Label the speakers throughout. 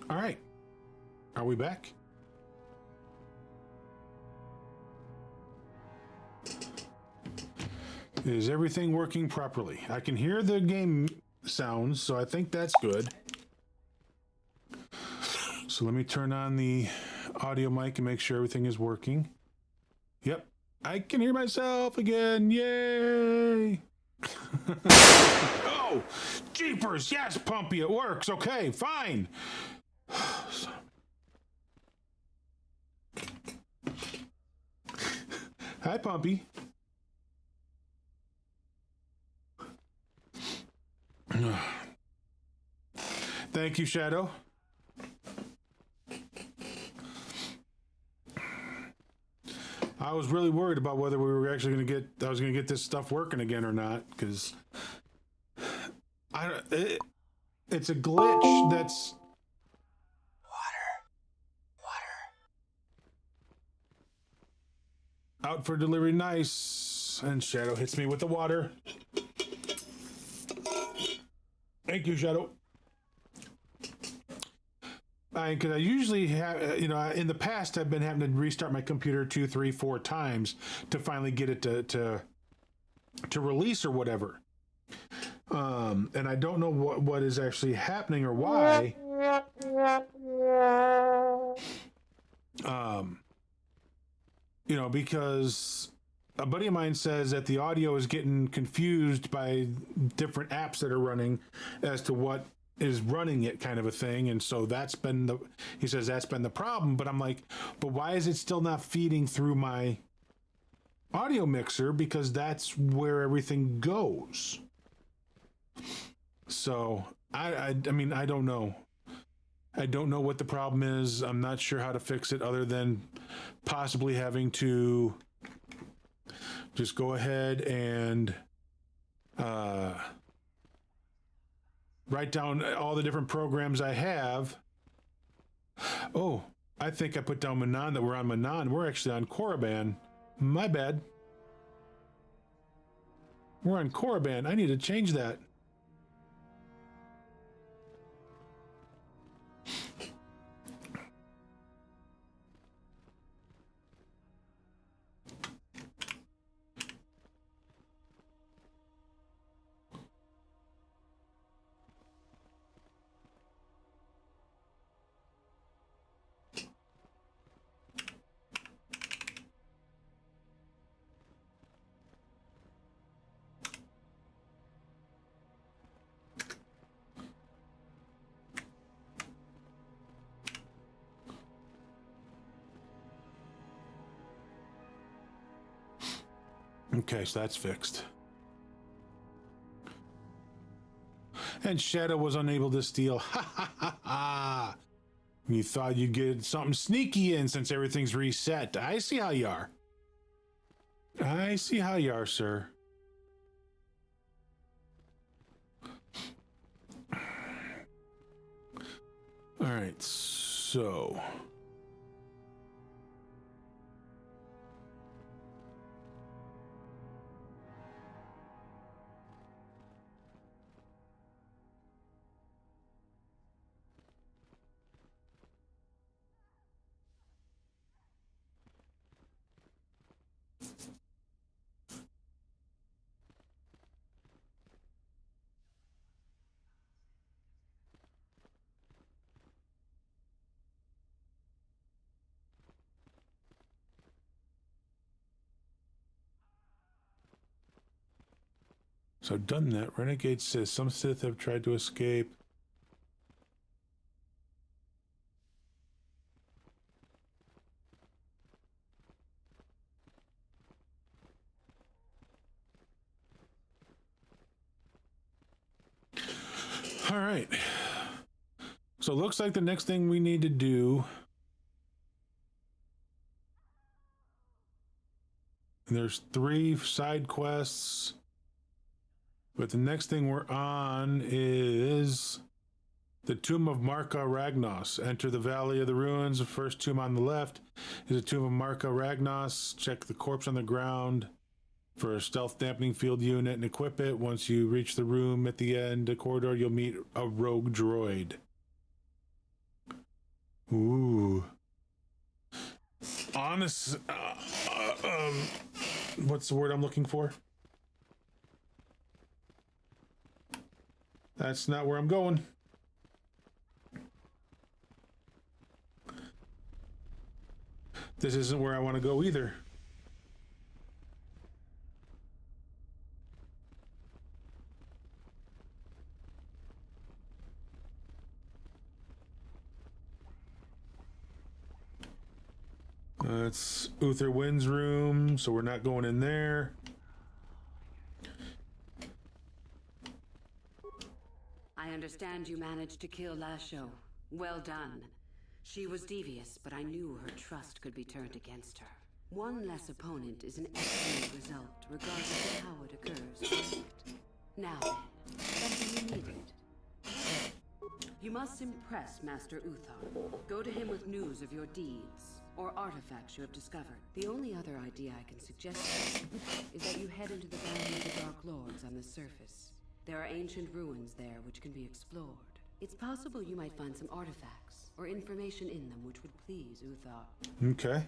Speaker 1: All right. Are we back? Is everything working properly? I can hear the game sounds, so I think that's good. So let me turn on the audio mic and make sure everything is working. Yep. I can hear myself again. Yay! Oh, jeepers. Yes, Pumpy, it works. Okay, fine. Hi, Pumpy. Thank you, Shadow. I was really worried about whether we were actually going to get, I was going to get this stuff working again or not, because it's a glitch that's... Out for delivery, nice. And Shadow hits me with the water. Thank you, Shadow. Because I usually have, in the past, I've been having to restart my computer 2, 3, 4 times to finally get it to release or whatever. And I don't know what is actually happening or why. Because a buddy of mine says that the audio is getting confused by different apps that are running as to what is running it, kind of a thing. And so he says that's been the problem. But I'm like, but why is it still not feeding through my audio mixer? Because that's where everything goes. So I mean, I don't know. I don't know what the problem is. I'm not sure how to fix it other than possibly having to just go ahead and write down all the different programs I have. Oh, I think I put down Manan, that we're on Manan. We're actually on Korriban. My bad. We're on Korriban. I need to change that. Okay, so that's fixed. And Shadow was unable to steal. Ha ha ha ha! You thought you'd get something sneaky in since everything's reset. I see how you are. I see how you are, sir. All right, so... So I've done that. Renegade says some Sith have tried to escape. All right. So it looks like the next thing we need to do... There's 3 side quests. But the next thing we're on is the Tomb of Marka Ragnos. Enter the Valley of the Ruins. The first tomb on the left is the Tomb of Marka Ragnos. Check the corpse on the ground for a stealth dampening field unit and equip it. Once you reach the room at the end of the corridor, you'll meet a rogue droid. Ooh. Honest. What's the word I'm looking for? That's not where I'm going. This isn't where I want to go either. It's Uther Wynn's room, so we're not going in there.
Speaker 2: I understand you managed to kill Lasho. Well done. She was devious, but I knew her trust could be turned against her. One less opponent is an excellent result, regardless of how it occurs, correct? Now then, something you needed. You must impress Master Uthar. Go to him with news of your deeds, or artifacts you have discovered. The only other idea I can suggest is that you head into the Valley of the Dark Lords on the surface. There are ancient ruins there which can be explored. It's possible you might find some artifacts, or information in them which would please Uthar.
Speaker 1: Okay.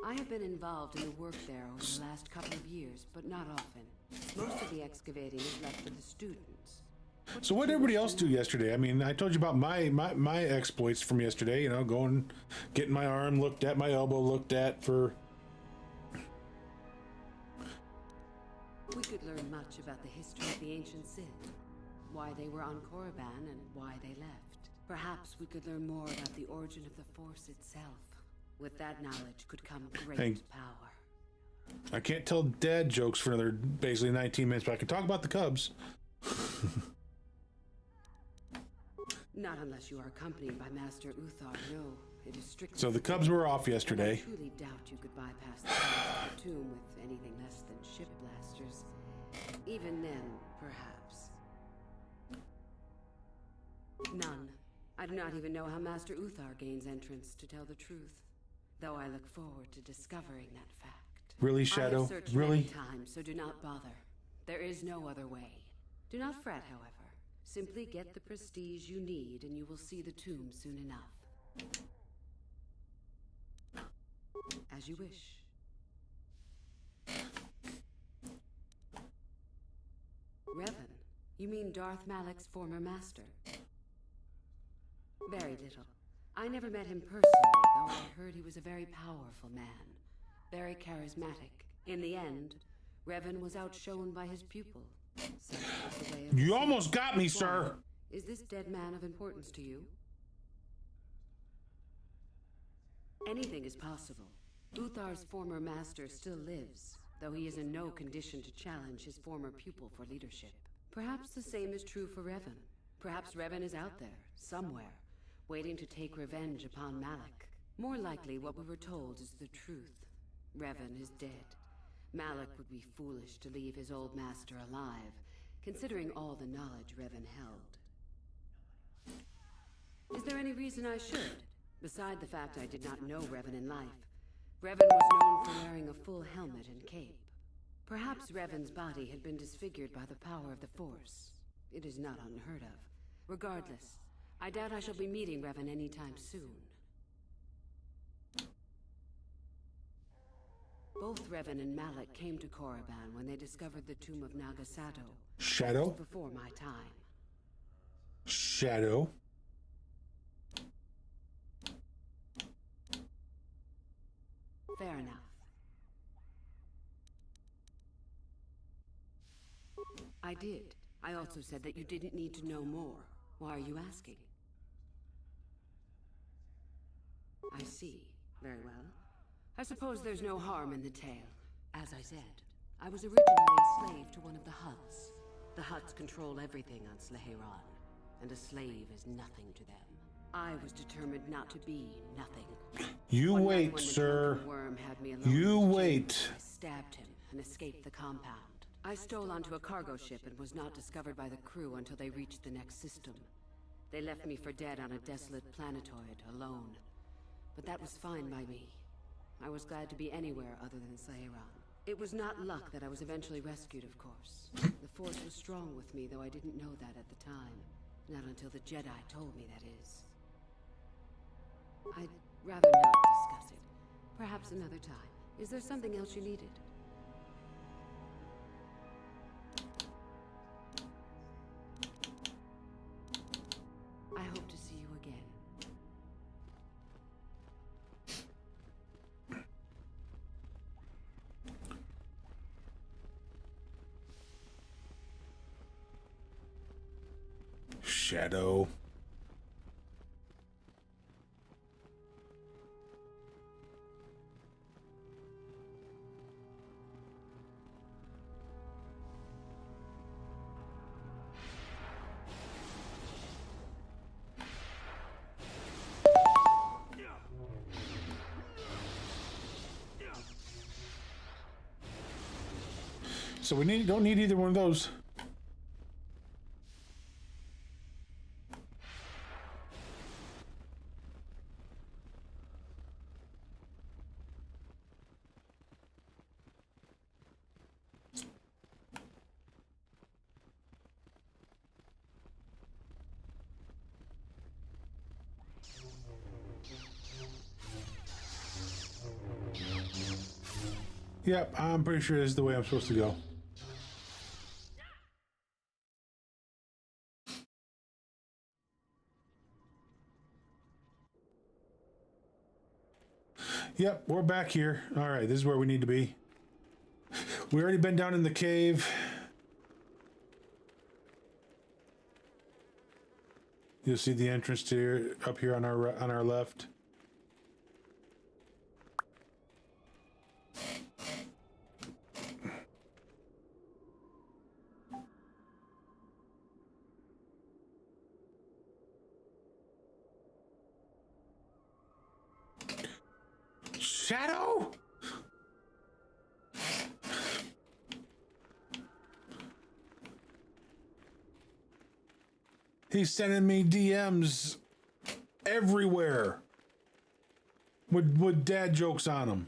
Speaker 2: I have been involved in the work there over the last couple of years, but not often. Most of the excavating is left to the students.
Speaker 1: So what did everybody else do yesterday? I mean, I told you about my exploits from yesterday, you know, going, getting my arm looked at, my elbow looked at for...
Speaker 2: We could learn much about the history of the ancient Sith, why they were on Korriban and why they left. Perhaps we could learn more about the origin of the Force itself. With that knowledge could come great power.
Speaker 1: I can't tell dad jokes for another basically 19 minutes, but I can talk about the Cubs.
Speaker 2: Not unless you are accompanied by Master Uthar. No, it is strictly.
Speaker 1: So the Cubs were off yesterday.
Speaker 2: I truly doubt you could bypass the tomb with anything less than ship blasters. Even then, perhaps. None. I do not even know how Master Uthar gains entrance, to tell the truth. Though I look forward to discovering that fact.
Speaker 1: Really, Shadow?
Speaker 2: I have searched
Speaker 1: really?
Speaker 2: many times, so do not bother. There is no other way. Do not fret, however. Simply get the prestige you need, and you will see the tomb soon enough. As you wish. Revan, you mean Darth Malak's former master? Very little. I never met him personally, though I heard he was a very powerful man. Very charismatic. In the end, Revan was outshone by his pupil. So
Speaker 1: you almost got me, sir!
Speaker 2: Is this dead man of importance to you? Anything is possible. Uthar's former master still lives, though he is in no condition to challenge his former pupil for leadership. Perhaps the same is true for Revan. Perhaps Revan is out there, somewhere, waiting to take revenge upon Malak. More likely, what we were told is the truth. Revan is dead. Malak would be foolish to leave his old master alive, considering all the knowledge Revan held. Is there any reason I should? Beside the fact I did not know Revan in life, Revan was known for wearing a full helmet and cape. Perhaps Revan's body had been disfigured by the power of the Force. It is not unheard of. Regardless, I doubt I shall be meeting Revan anytime soon. Both Revan and Malak came to Korriban when they discovered the tomb of Nagasato.
Speaker 1: Shadow?
Speaker 2: Before my time.
Speaker 1: Shadow?
Speaker 2: Fair enough. I did. I also said that you didn't need to know more. Why are you asking? I see. Very well. I suppose there's no harm in the tale. As I said, I was originally a slave to one of the Hutts. The Hutts control everything on Sleheyron, and a slave is nothing to them. I was determined not to be nothing.
Speaker 1: You wait, sir. You wait.
Speaker 2: I stabbed him and escaped the compound. I stole onto a cargo ship and was not discovered by the crew until they reached the next system. They left me for dead on a desolate planetoid, alone. But that was fine by me. I was glad to be anywhere other than Sleheyron. It was not luck that I was eventually rescued, of course. The Force was strong with me, though I didn't know that at the time. Not until the Jedi told me, that is. I'd rather not discuss it. Perhaps another time. Is there something else you needed? I hope to see you again.
Speaker 1: Shadow. So we don't need either one of those. Yep, I'm pretty sure this is the way I'm supposed to go. Yep, we're back here. All right, this is where we need to be. We already been down in the cave. You'll see the entrance to here, up here on our left. Shadow? He's sending me DMs everywhere with dad jokes on them.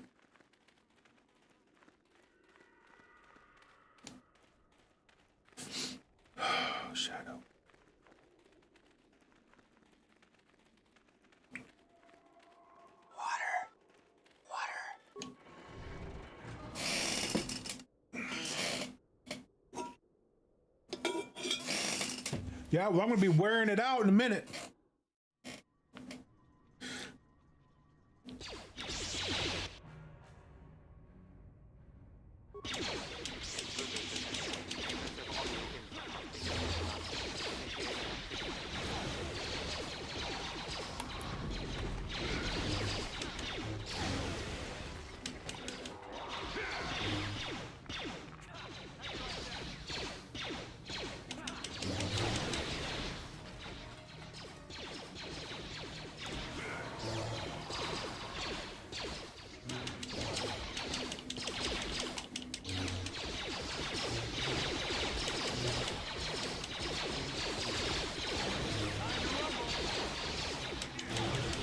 Speaker 1: Shadow. Yeah, well, I'm going to be wearing it out in a minute.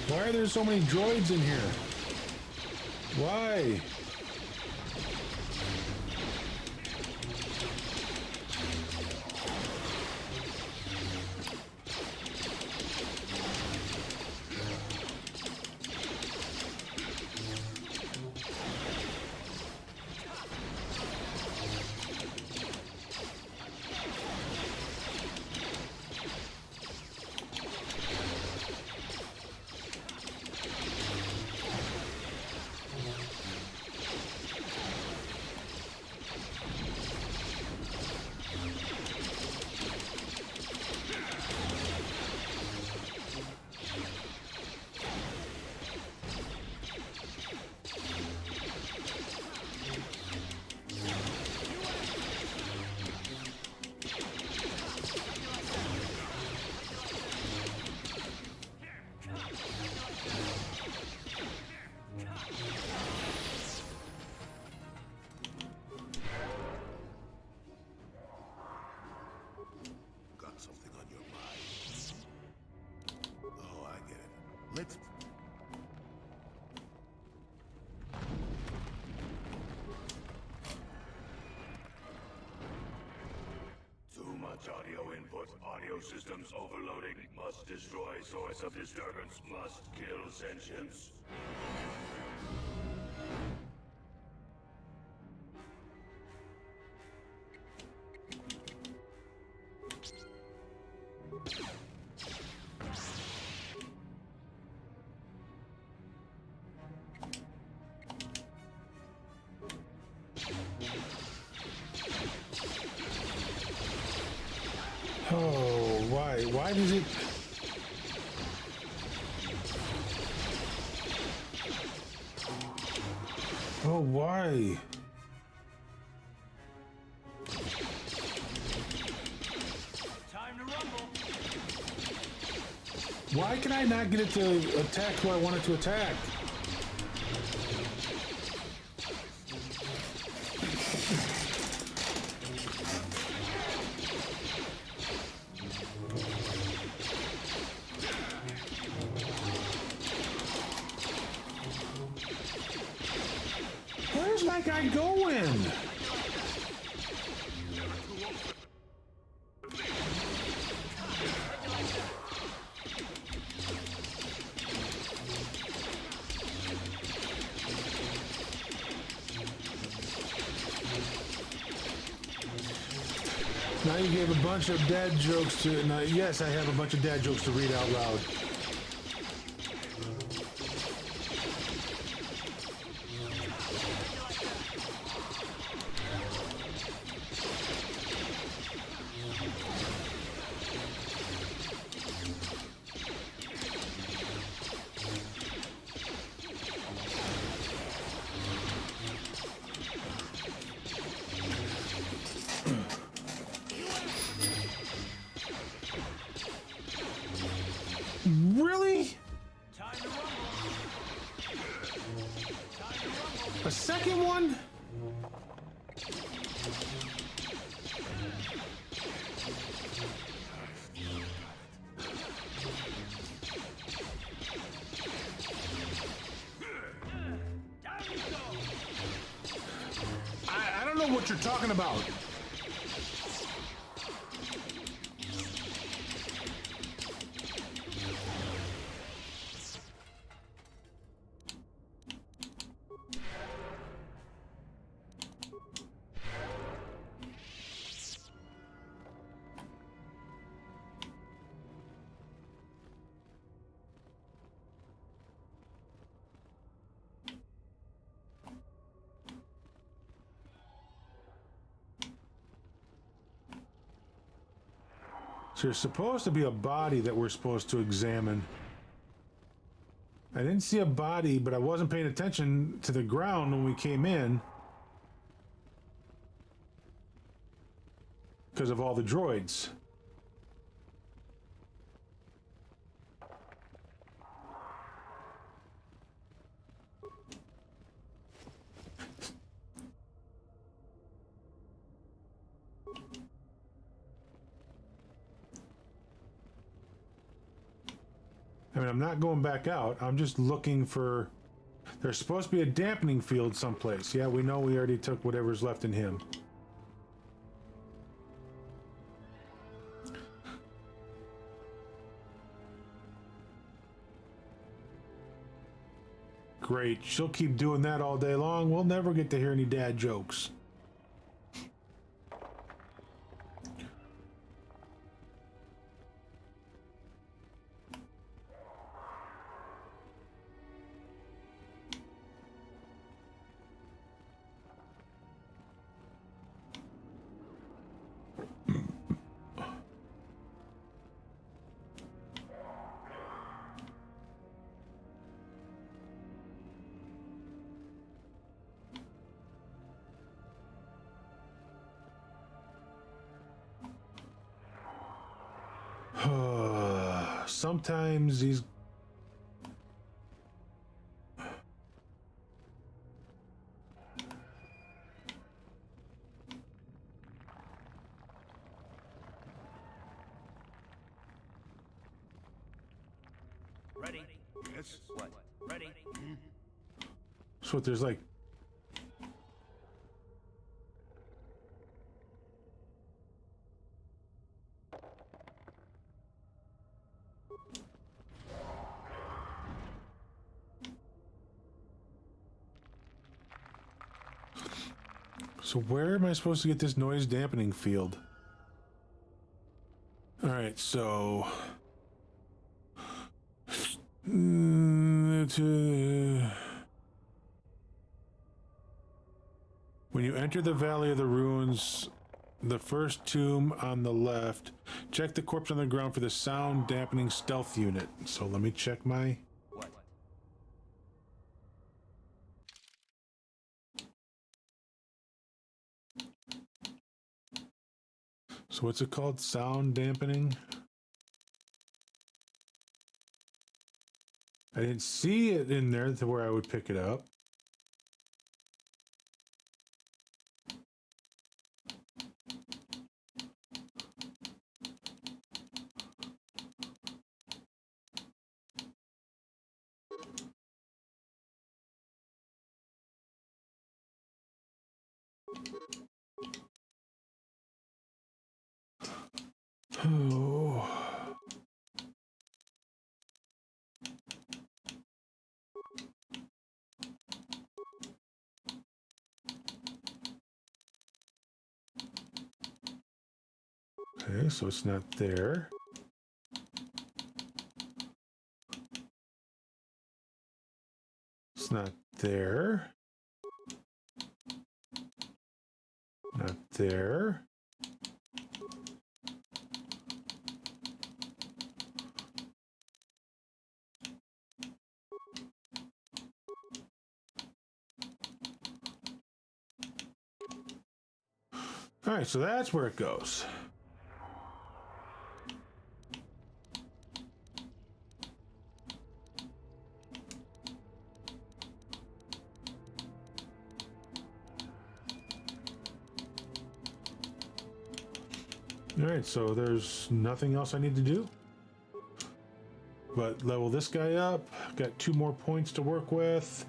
Speaker 1: Why are there so many droids in here? Why?
Speaker 3: Let's... Too much audio input. Input audio systems overloading. Must destroy source of disturbance. Must kill sentience.
Speaker 1: Oh, why? Why does it... Oh, why?
Speaker 4: Time to rumble.
Speaker 1: Why can I not get it to attack who I want it to attack? Where's my guy going? Now you gave a bunch of dad jokes to... Now, yes, I have a bunch of dad jokes to read out loud. Really?
Speaker 4: Time to rumble.
Speaker 1: A second one? I don't know what you're talking about. So there's supposed to be a body that we're supposed to examine. I didn't see a body, but I wasn't paying attention to the ground when we came in because of all the droids. I mean, I'm not going back out. I'm just looking for... There's supposed to be a dampening field someplace. Yeah, we know we already took whatever's left in him. Great. She'll keep doing that all day long. We'll never get to hear any dad jokes. Sometimes these...
Speaker 4: Ready?
Speaker 3: Yes?
Speaker 4: What? Ready?
Speaker 1: So there's like... So where am I supposed to get this noise dampening field? All right, so when you enter the Valley of the Ruins, the first tomb on the left, check the corpse on the ground for the sound dampening stealth unit. So let me check my...
Speaker 4: What?
Speaker 1: So what's it called? Sound dampening? I didn't see it in there to where I would pick it up. Oh. Okay, so it's not there. It's not there. Not there. All right, so that's where it goes. All right, so there's nothing else I need to do but level this guy up. Got 2 more points to work with.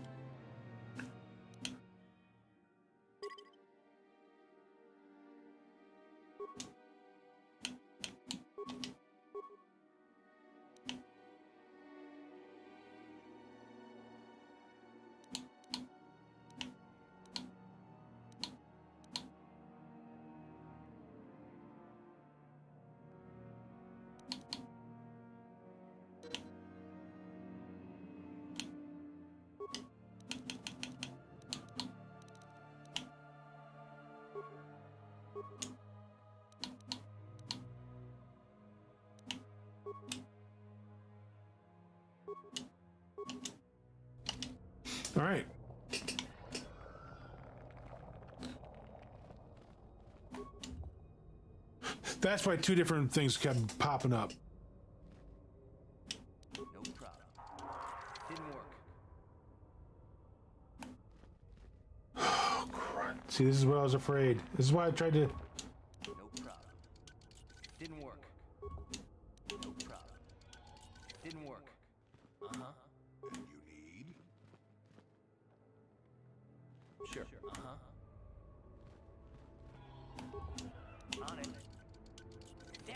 Speaker 1: All right. That's why 2 different things kept popping up.
Speaker 4: No problem. Didn't work.
Speaker 1: Oh, crap. See, this is what I was afraid. This is why I tried to...
Speaker 4: No problem. Didn't work. No problem. Didn't work. Uh-huh.
Speaker 3: And you need?
Speaker 4: Sure. Uh-huh. On it. Damn.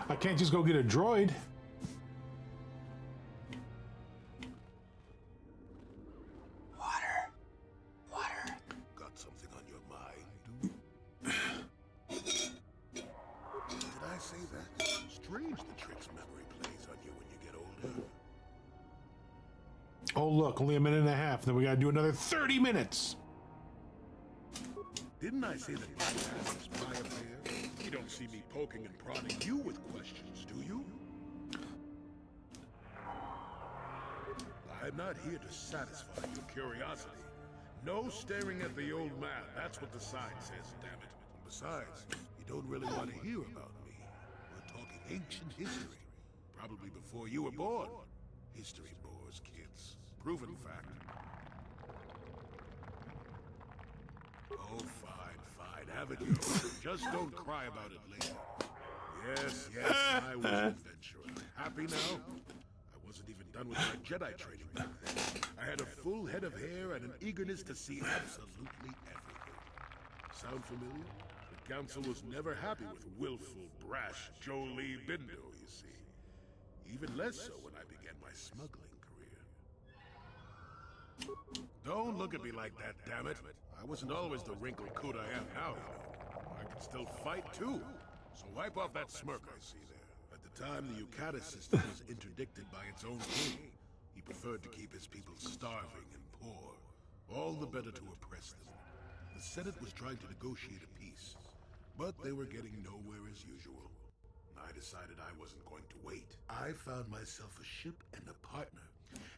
Speaker 1: I can't just go get a droid.
Speaker 3: Water. Got something on your mind? Did I say that? Strange the tricks memory plays on you when you get older.
Speaker 1: Oh, look, only a minute and a half. Then we gotta do another 30 minutes.
Speaker 3: Didn't I say that my past is my affair? You don't see me poking and prodding you with questions, do you? I'm not here to satisfy your curiosity. No staring at the old man. That's what the sign says, damn it. Besides, you don't really want to hear about me. We're talking ancient history. Probably before you were born. History bores kids. Proven fact. Oh, fine. Have it your way. Just don't cry about it later. Yes, I was an adventurer. Happy now? I wasn't even done with my Jedi training back then. I had a full head of hair and an eagerness to see absolutely everything. Sound familiar? Council was never happy with willful, brash Jolie Bindo, you see. Even less so when I began my smuggling career. Don't look at me like that, damn it. I wasn't always the wrinkled coat I am now, you know. I can still fight, too. So wipe off that smirk I see there. At the time, the Yukata system was interdicted by its own king. He preferred to keep his people starving and poor, all the better to oppress them. The Senate was trying to negotiate a peace, but they were getting nowhere as usual. I decided I wasn't going to wait. I found myself a ship and a partner,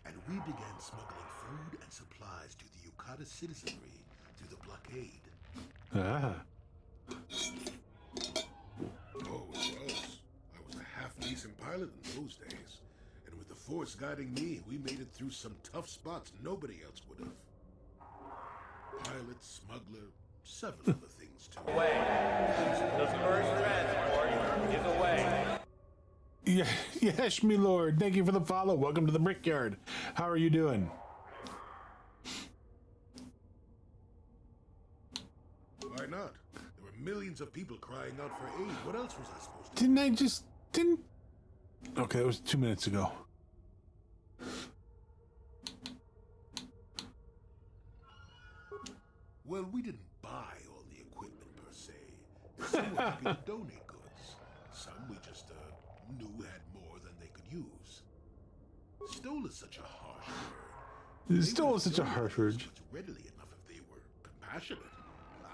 Speaker 3: and we began smuggling food and supplies to the Yukata citizenry through the blockade.
Speaker 1: Ah.
Speaker 3: Oh, it was. I was a half-decent pilot in those days, and with the Force guiding me, we made it through some tough spots nobody else would have. Pilot, smuggler, several other things too.
Speaker 4: Away. The first transport is away.
Speaker 1: Yeah, yes, me lord. Thank you for the follow. Welcome to the Brickyard. How are you doing?
Speaker 3: Why not? There were millions of people crying out for aid. What else was I supposed to do?
Speaker 1: Didn't I just... Didn't... Okay, that was 2 minutes ago.
Speaker 3: Well, we didn't buy all the equipment per se. Some were happy to donate goods. Some we just knew had more than they could use. Stole is such a harsh word.
Speaker 1: Stole is such a harsh word.
Speaker 3: It's readily enough if they were compassionate.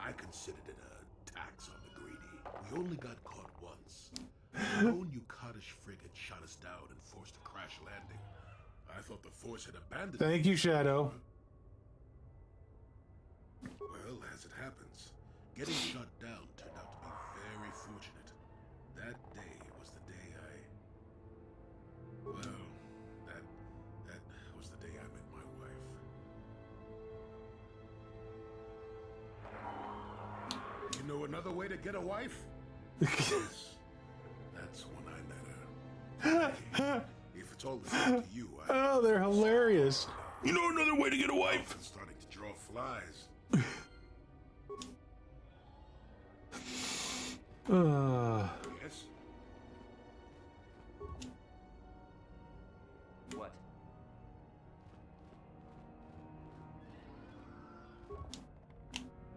Speaker 3: I considered it a tax on the greedy. We only got caught once. Our own Yukatish frigate shot us down and forced a crash landing. I thought the Force had abandoned
Speaker 1: Thank
Speaker 3: me.
Speaker 1: you, Shadow.
Speaker 3: Well, as it happens, getting shot down turned out to be very fortunate. That day was the day well, that was the day I met my wife. You know another way to get a wife? Yes. That's when I met her. If it's all the same to you,
Speaker 1: Oh, they're hilarious. You know another way to get a wife?
Speaker 3: I'm starting to draw flies. Yes?
Speaker 4: What?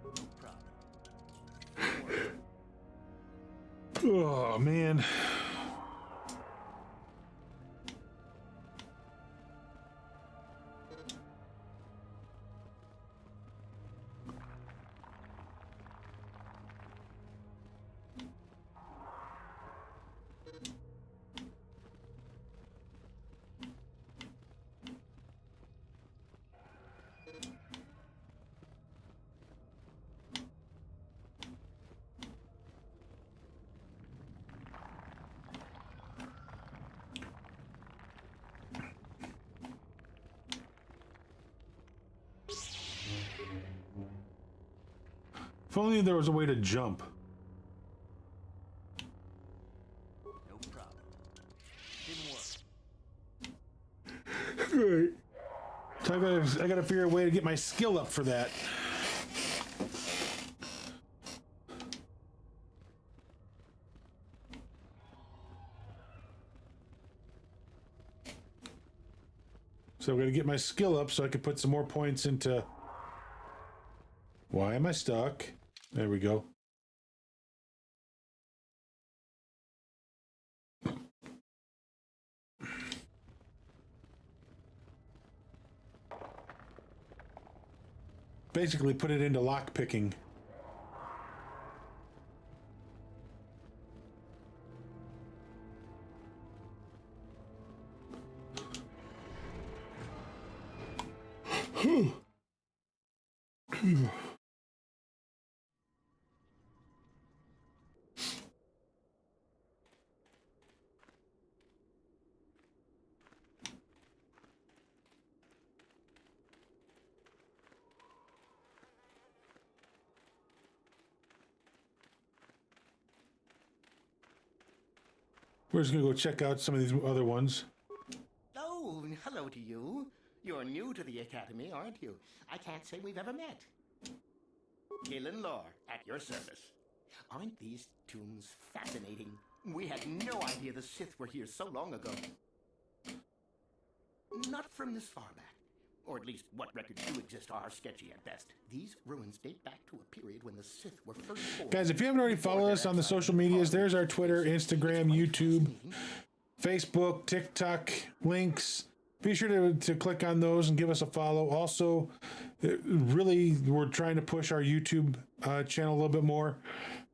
Speaker 4: No problem.
Speaker 1: Oh, man. If only there was a way to jump.
Speaker 4: No problem. Didn't work.
Speaker 1: Right. So I gotta figure a way to get my skill up for that. So I'm gonna get my skill up so I can put some more points into... Why am I stuck? There we go. Basically put it into lock picking. We're just gonna go check out some of these other ones.
Speaker 5: Oh, hello to you. You're new to the Academy, aren't you? I can't say we've ever met. Galen Lore, at your service. Aren't these tombs fascinating? We had no idea the Sith were here so long ago. Not from this far back. Or at least what records do exist are sketchy at best. These ruins date back to a period when the Sith were first formed.
Speaker 1: Guys, if you haven't already followed us on the social medias, there's our Twitter, Instagram, YouTube, Facebook, TikTok links. Be sure to click on those and give us a follow. Also, really, we're trying to push our YouTube channel a little bit more.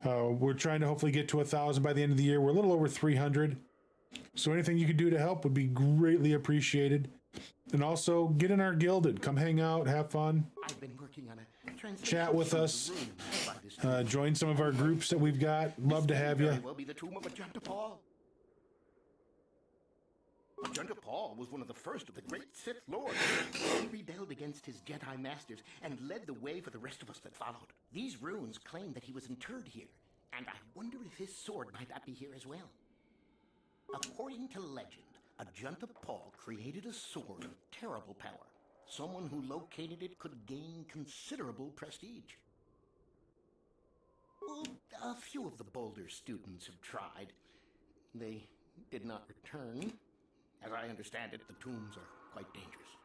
Speaker 1: We're trying to hopefully get to 1,000 by the end of the year. We're a little over 300. So anything you could do to help would be greatly appreciated. And also, get in our Gilded. Come hang out, have fun,
Speaker 5: I've been working on a
Speaker 1: chat with us, join some of our groups that we've got. Love to have you.
Speaker 5: Very well be the tomb of Ajanta Paul. Ajanta Paul was one of the first of the great Sith Lords. He rebelled against his Jedi masters and led the way for the rest of us that followed. These runes claim that he was interred here, and I wonder if his sword might not be here as well. According to legend, Ajanta Paul created a sword of terrible power. Someone who located it could gain considerable prestige. Well, a few of the Boulder students have tried. They did not return. As I understand it, the tombs are quite dangerous.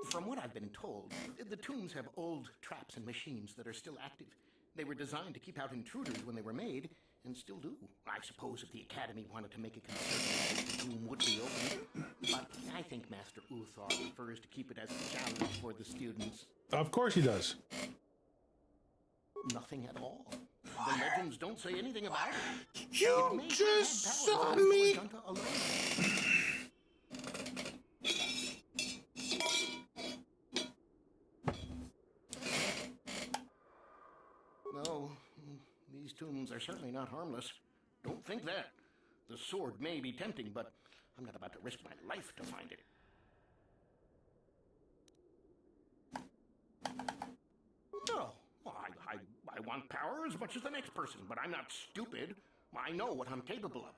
Speaker 5: From what I've been told, the tombs have old traps and machines that are still active. They were designed to keep out intruders when they were made, and still do. I suppose if the Academy wanted to make a concern, the tomb would be open. But I think Master Uthar prefers to keep it as a challenge for the students.
Speaker 1: Of course he does.
Speaker 5: Nothing at all. The legends don't say anything about it.
Speaker 1: You just saw me.
Speaker 5: No, these tombs are certainly not harmless. Don't think that. The sword may be tempting, but I'm not about to risk my life to find it. No, I want power as much as the next person, but I'm not stupid. I know what I'm capable of.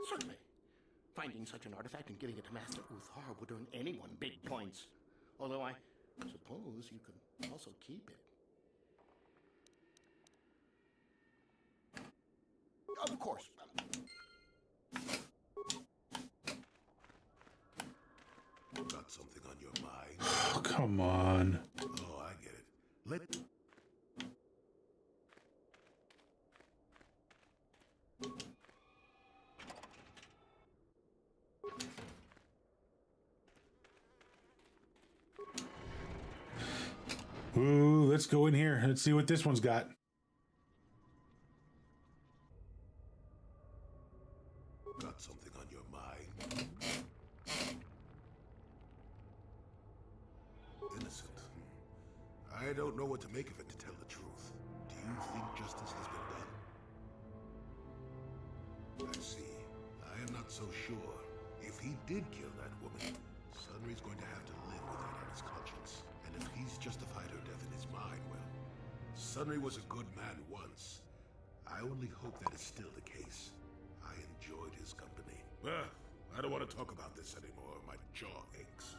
Speaker 5: Certainly. Finding such an artifact and giving it to Master Uthar would earn anyone big points. Although I suppose you could also keep it. Of course.
Speaker 3: Got something on your mind?
Speaker 1: Oh, come on.
Speaker 3: Oh, I get it.
Speaker 1: Ooh, let's go in here. Let's see what this one's got.
Speaker 3: Got something on your mind? Innocent. I don't know what to make of it, to tell the truth. Do you think justice has been done? I see. I am not so sure. If he did kill that woman, Sunry's going to have to live with that on his conscience. And if he's justified her death in his mind, well, Sunry was a good man once. I only hope that is still the case. I enjoyed his company. I don't want to talk about this anymore. My jaw aches.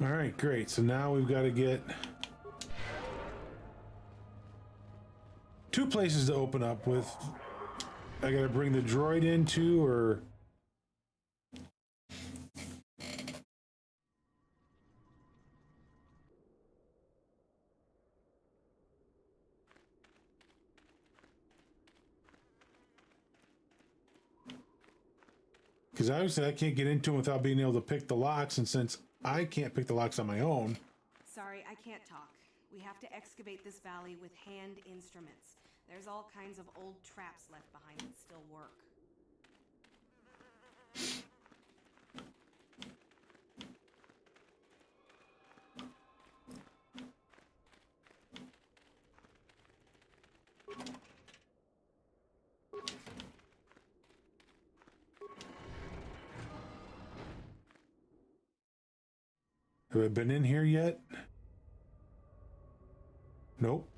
Speaker 1: All right, great. So now we've got to get two places to open up with. I got to bring the droid into, or because obviously I can't get into them without being able to pick the locks, and since I can't pick the locks on my own.
Speaker 6: Sorry, I can't talk. We have to excavate this valley with hand instruments. There's all kinds of old traps left behind that still work.
Speaker 1: Have I been in here yet? Nope.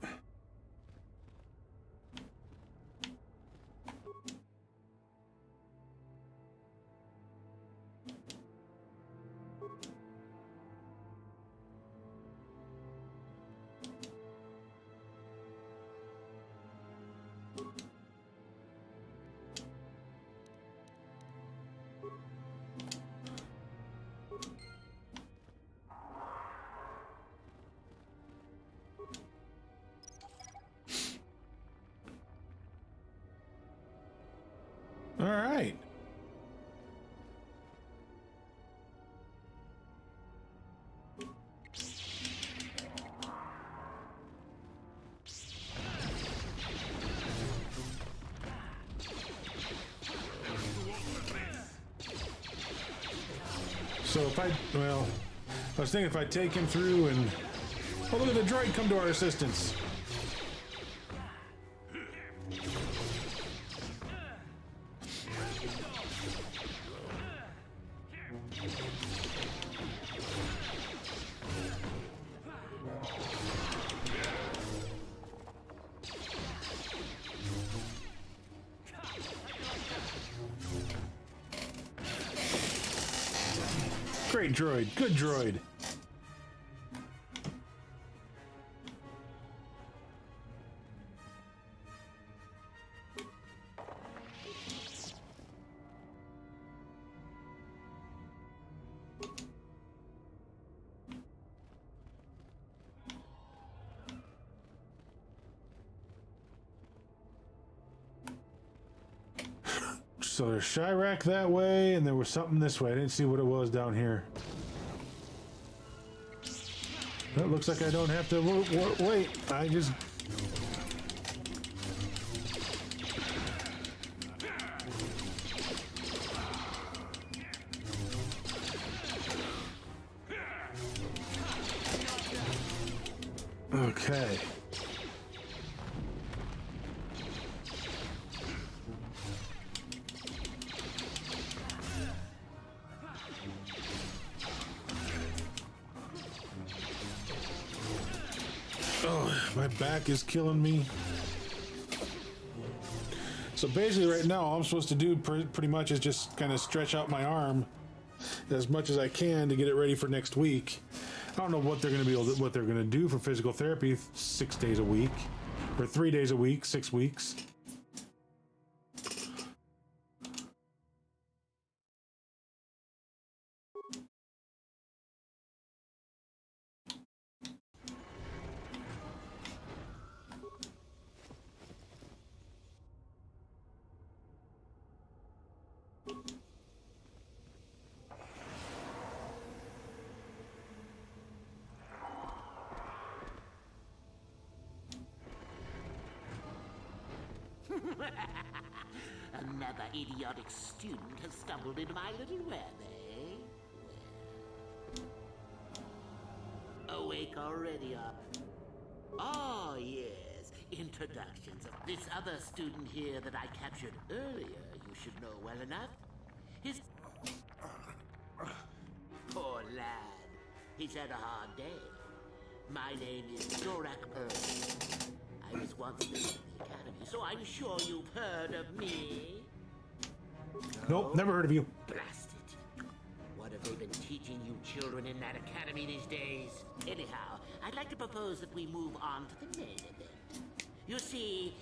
Speaker 1: All right. So if I, well, I was thinking if I take him through and, oh, look at the droid come to our assistance. Great droid, good droid. So there's Chirac that way, and there was something this way. I didn't see what it was down here. It looks like I don't have to wait. I just... Okay. Oh, my back is killing me. So basically right now all I'm supposed to do pretty much is just kind of stretch out my arm as much as I can to get it ready for next week. I don't know what they're going to be able to, what they're going to do for physical therapy 6 days a week or 3 days a week, 6 weeks.
Speaker 5: Another idiotic student has stumbled into my little web, eh? Well. Awake already, Oh, yes. Introductions of this other student here that I captured earlier, you should know well enough. His... Poor lad. He's had a hard day. My name is Dorak Earl. I was once in the academy, so I'm sure you've heard of me.
Speaker 1: Nope, never heard of you.
Speaker 5: Blast it. What have they been teaching you children in that academy these days? Anyhow, I'd like to propose that we move on to the main event. You see,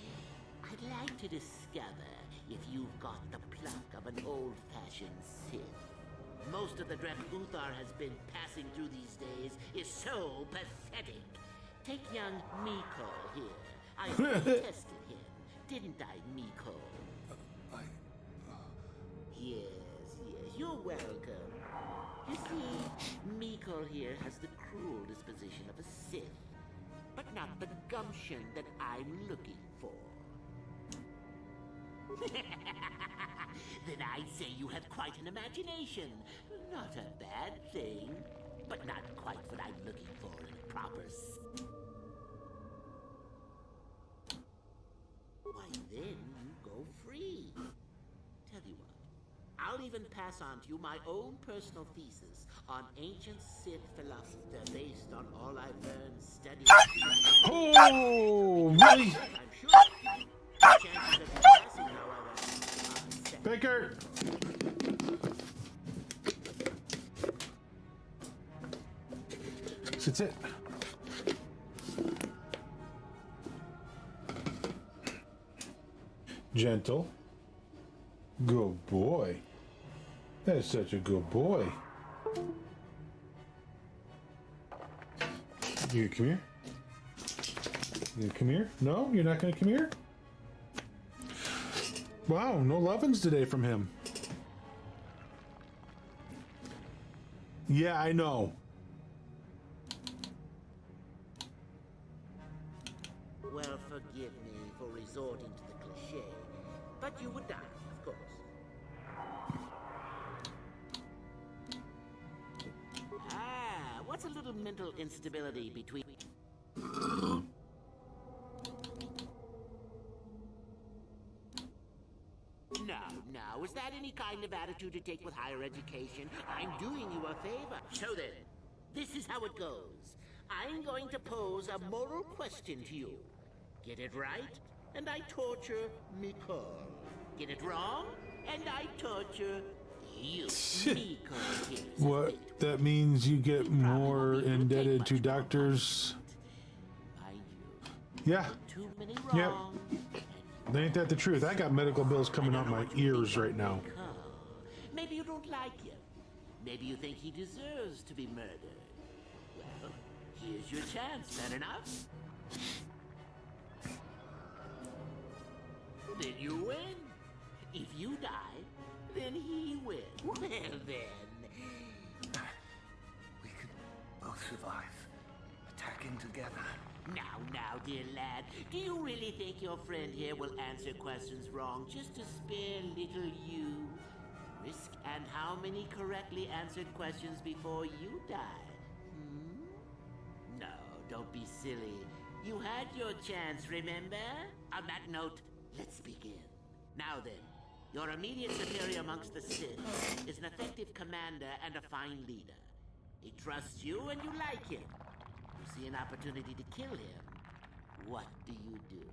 Speaker 5: I'd like to discover if you've got the pluck of an old-fashioned Sith. Most of the dread Uthar has been passing through these days is so pathetic. Take young Miko here. I tested him, didn't I, Miko? Yes, you're welcome. You see, Miko here has the cruel disposition of a Sith, but not the gumption that I'm looking for. Then I'd say you have quite an imagination. Not a bad thing, but not quite what I'm looking for in a proper Why then, you go free. Tell you what,
Speaker 7: I'll even pass on to you my own personal thesis on ancient Sith philosophy based on all I've learned studying.
Speaker 1: Oh, really?
Speaker 7: I'm sure. The chances of you passing, however, are set.
Speaker 1: Baker! That's it. Gentle. Good boy. That's such a good boy. You come here? You come here? No, you're not gonna come here? Wow, no lovin's today from him. Yeah, I know.
Speaker 7: Well, forgive me for resorting to the cliché, but you would die, of course. Ah, what's a little mental instability between... Now, is that any kind of attitude to take with higher education? I'm doing you a favor. So then, this is how it goes. I'm going to pose a moral question to you. Get it right, and I torture Nicole. Get it wrong, and I torture you. Nicole.
Speaker 1: What? That means you get more indebted to doctors?
Speaker 7: Mind you,
Speaker 1: Yeah.
Speaker 7: too many
Speaker 1: Yep.
Speaker 7: wrong.
Speaker 1: Ain't that the truth? I got medical bills coming out my ears right now.
Speaker 7: Maybe you don't like him. Maybe you think he deserves to be murdered. Well, here's your chance, fair enough? Then you win. If you die, then he wins. Well then.
Speaker 8: We could both survive. Attacking together.
Speaker 7: Now, dear lad, do you really think your friend here will answer questions wrong just to spare little you? Risk and how many correctly answered questions before you die? No, don't be silly. You had your chance, remember? On that note, let's begin. Now then, your immediate superior amongst the Sith is an effective commander and a fine leader. He trusts you and you like him. You see an opportunity to kill him. What do you do?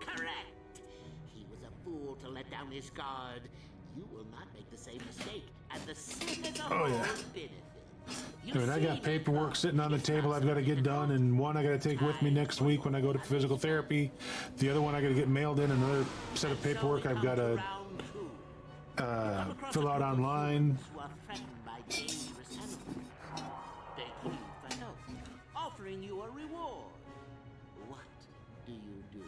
Speaker 7: Correct. He was a fool to let down his guard. You will not make the same mistake, and the Sith as a whole benefit.
Speaker 1: I mean, I got paperwork sitting on the table I've got to get done, and one I got to take with me next week when I go to physical therapy. The other one I got to get mailed in, another set of paperwork I've got to fill out online. Offering you a reward. What do you do?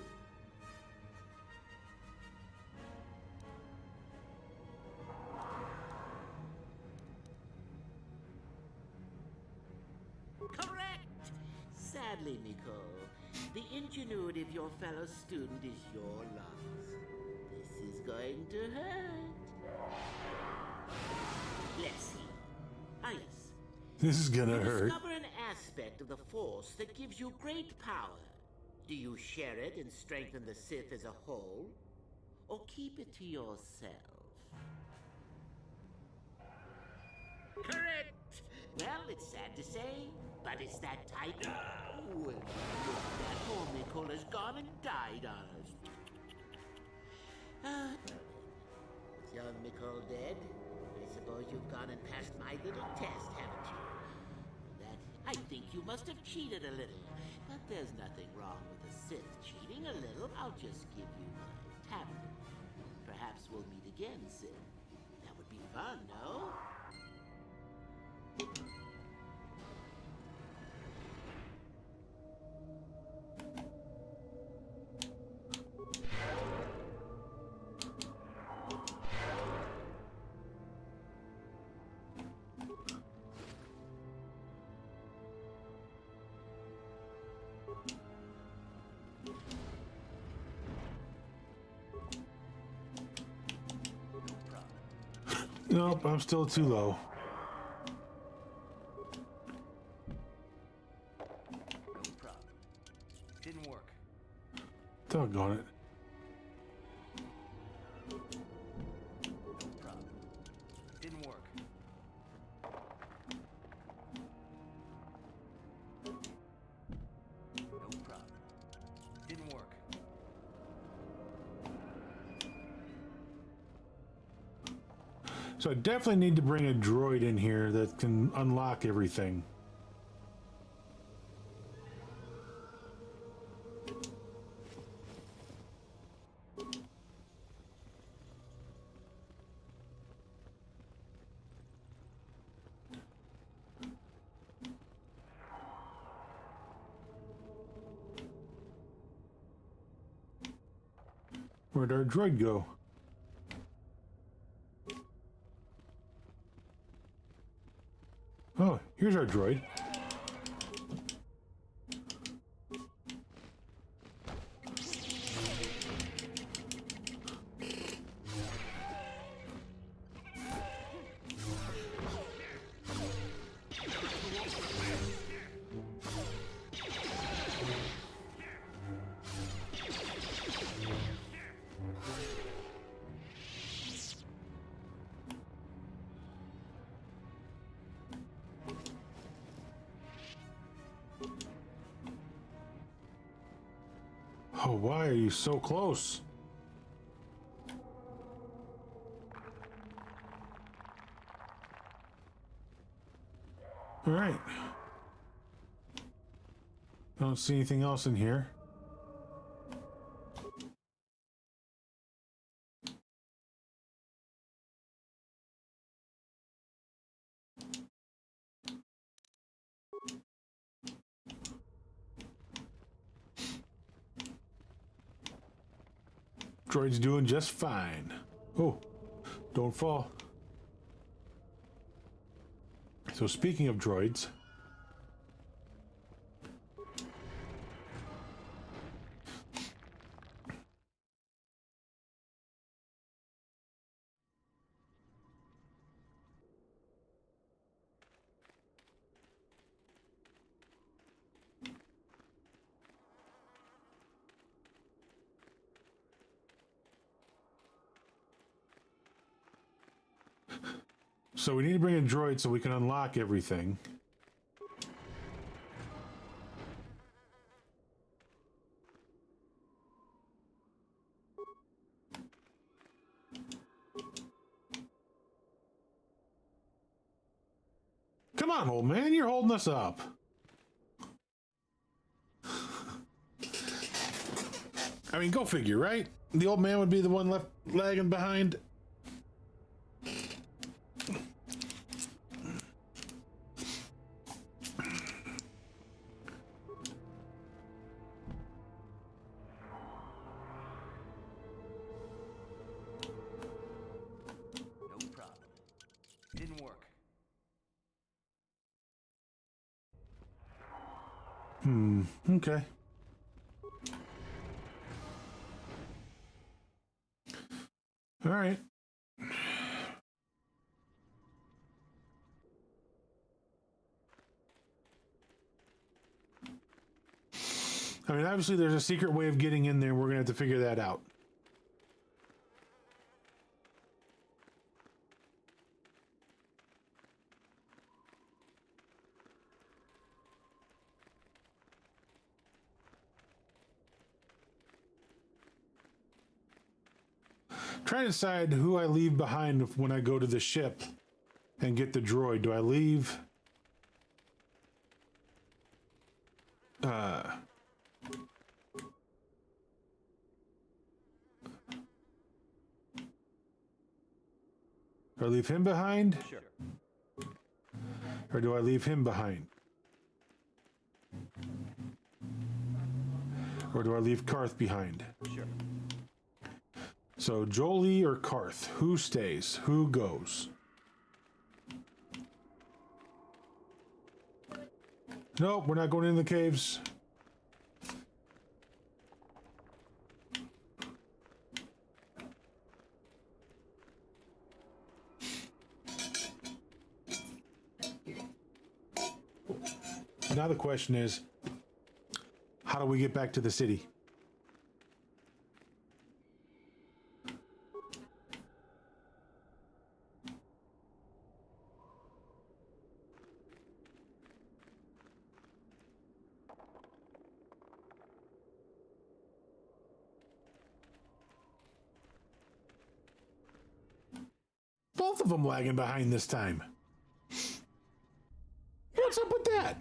Speaker 1: Correct! Sadly, Nicole, the ingenuity of your fellow student is your loss. This is going to hurt. Let's see. Ah, yes. This is gonna hurt.
Speaker 7: Discover an aspect of the Force that gives you great power. Do you share it and strengthen the Sith as a whole? Or keep it to yourself? Correct! Well, it's sad to say, but it's that type. Oh, and look, that poor Nicole has gone and died on us. With young Nicole dead, I suppose you've gone and passed my little test, haven't you? That I think you must have cheated a little. But there's nothing wrong with a Sith cheating a little. I'll just give you my tablet. Perhaps we'll meet again, Sith. That would be fun, no?
Speaker 1: Nope, I'm still too low. Doggone it.
Speaker 8: No problem. Didn't work. No problem. Didn't work.
Speaker 1: So I definitely need to bring a droid in here that can unlock everything. Where'd our droid go? Oh, here's our droid. Oh, why are you so close? All right. I don't see anything else in here. Droid's doing just fine. Oh, don't fall. So speaking of droids, so we need to bring a droid so we can unlock everything. Come on, old man, you're holding us up. I mean, go figure, right? The old man would be the one left lagging behind.
Speaker 8: No problem. Didn't work.
Speaker 1: Okay. All right. I mean, obviously there's a secret way of getting in there. We're going to have to figure that out. Trying to decide who I leave behind when I go to the ship and get the droid. Do I leave do I leave him behind?
Speaker 8: Sure.
Speaker 1: Or do I leave him behind? Or do I leave Karth behind?
Speaker 8: Sure.
Speaker 1: So Jolie or Karth, who stays? Who goes? Nope, we're not going in the caves. Now the question is, how do we get back to the city? both of them lagging behind this time? What's up with that?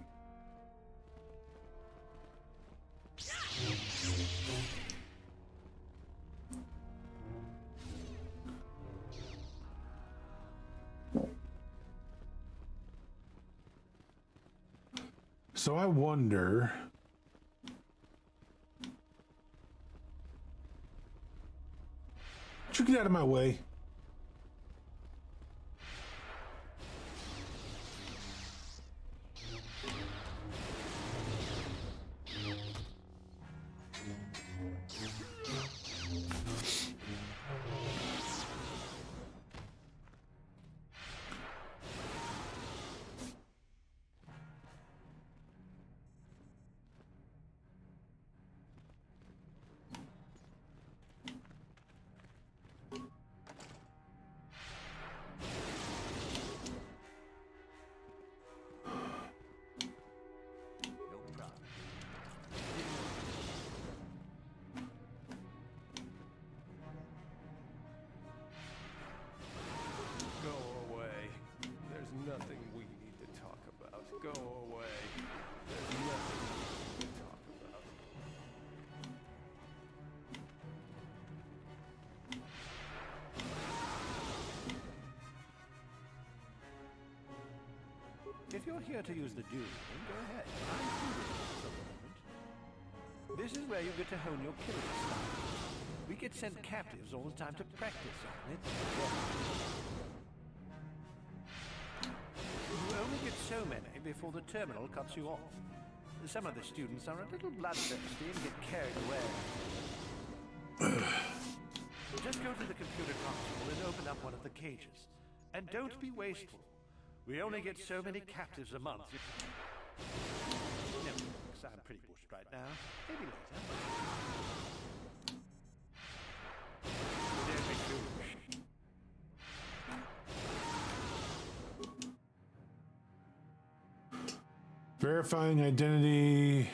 Speaker 1: So I wonder... Would you get out of my way?
Speaker 8: No problem. Go away. There's nothing we need to talk about. Go away. There's nothing we need to talk about. If you're here to use the dune, then go ahead. I'm doing it for the moment. This is where you get to hone your killing style. We get sent captives all the time to practice on it. You only get so many before the terminal cuts you off. Some of the students are a little bloodthirsty and get carried away. Just go to the computer console and open up one of the cages. And don't be wasteful. We only get so many captives a month. No, thanks. I'm pretty bushed right now. Maybe later. Don't be foolish.
Speaker 1: Verifying identity.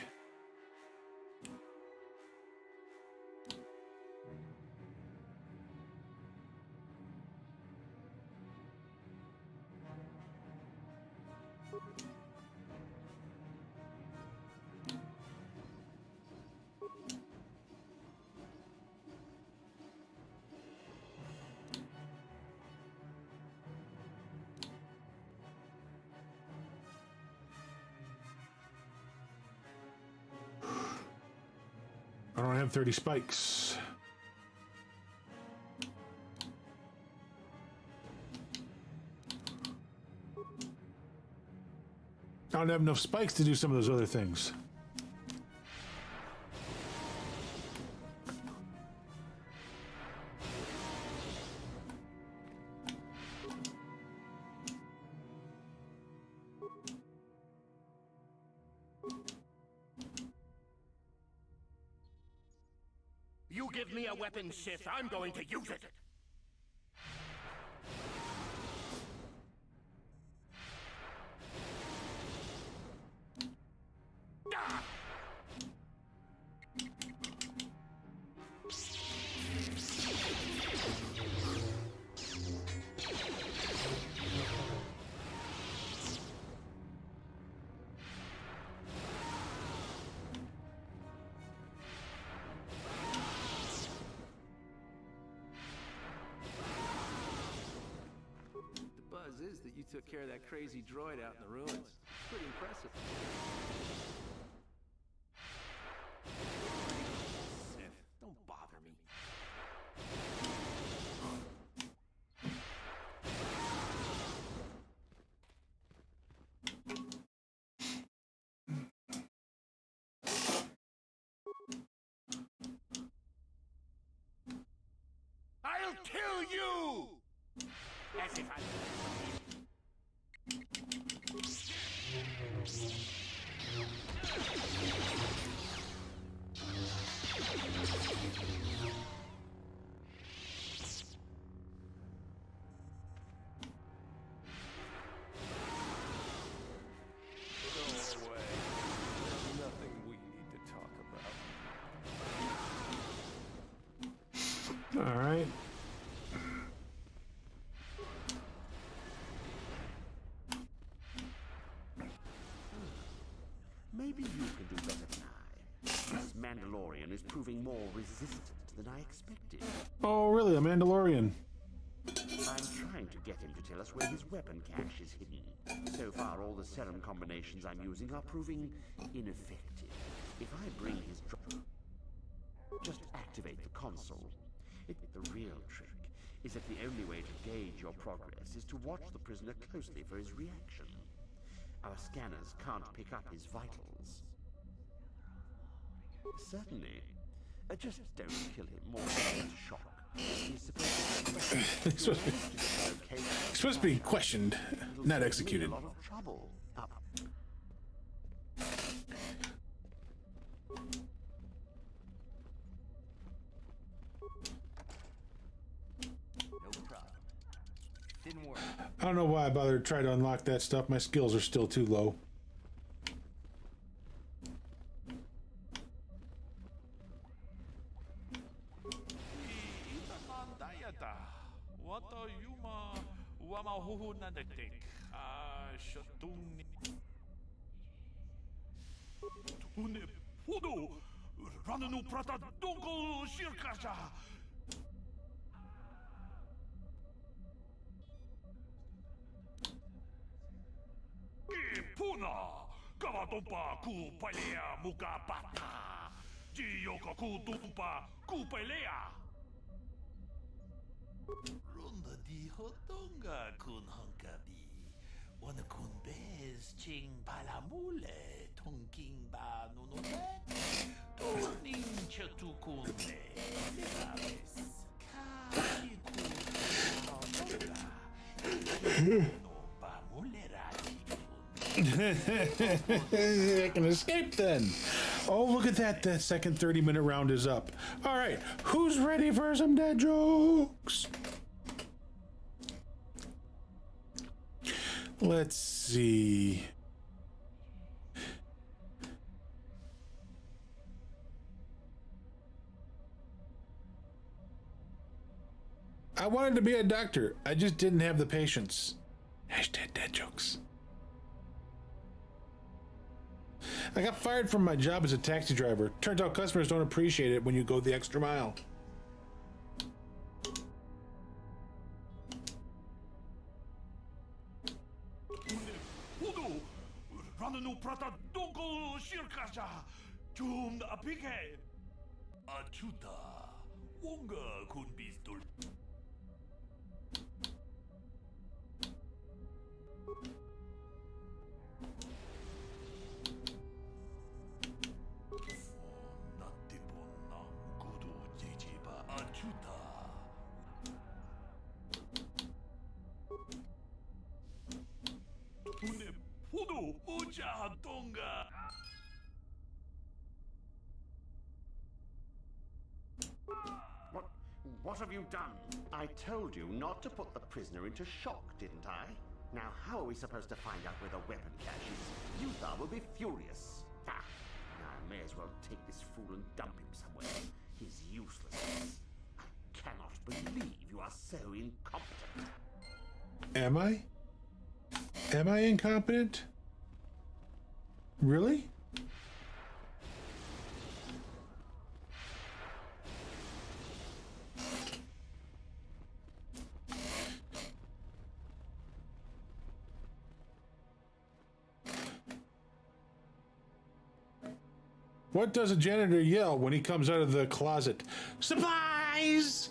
Speaker 1: I don't have 30 spikes. I don't have enough spikes to do some of those other things.
Speaker 5: You give me a weapon, Sith, I'm going to use it! Ah!
Speaker 8: Is that you took care of that crazy droid out in the ruins. Pretty impressive. Sith, don't bother me.
Speaker 5: I'll kill you! As if I...
Speaker 1: All right.
Speaker 9: resistant than I expected.
Speaker 1: Oh, really? A Mandalorian?
Speaker 9: I'm trying to get him to tell us where his weapon cache is hidden. So far, all the serum combinations I'm using are proving ineffective. If I bring his just activate the console. The real trick is that the only way to gauge your progress is to watch the prisoner closely for his reaction. Our scanners can't pick up his vitals. Certainly. Just don't kill him more than shock. He's
Speaker 1: supposed to be questioned, not executed.
Speaker 9: A lot of trouble.
Speaker 8: Didn't work.
Speaker 1: I don't know why I bothered to try to unlock that stuff. My skills are still too low.
Speaker 3: Puna, Kavatumpa, Kupalea, Mukapata, Gioka Kutumpa, Kupalea. Runda di Hotonga kun Hunkabi, Wana kun Bez, Ching Palamule, Tonking Ba Nunonet, Toning Chatukune, Legaves, Kajiku,
Speaker 1: I can escape then. Oh, look at that. The second 30-minute round is up. All right. Who's ready for some dead jokes? Let's see. I wanted to be a doctor. I just didn't have the patience. Hashtag dead jokes. I got fired from my job as a taxi driver. Turns out customers don't appreciate it when you go the extra mile.
Speaker 9: What have you done? I told you not to put the prisoner into shock, didn't I? Now, how are we supposed to find out where the weapon cache is? Uther will be furious. Now I may as well take this fool and dump him somewhere. He's useless. I cannot believe you are so incompetent.
Speaker 1: Am I? Am I incompetent? Really? What does a janitor yell when he comes out of the closet? Supplies!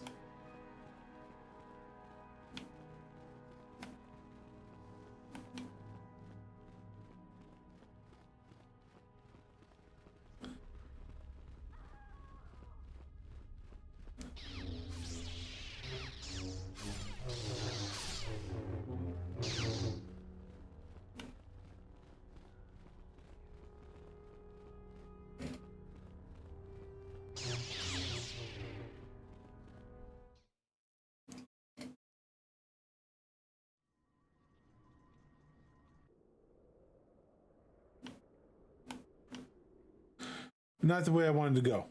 Speaker 1: Not the way I wanted to go.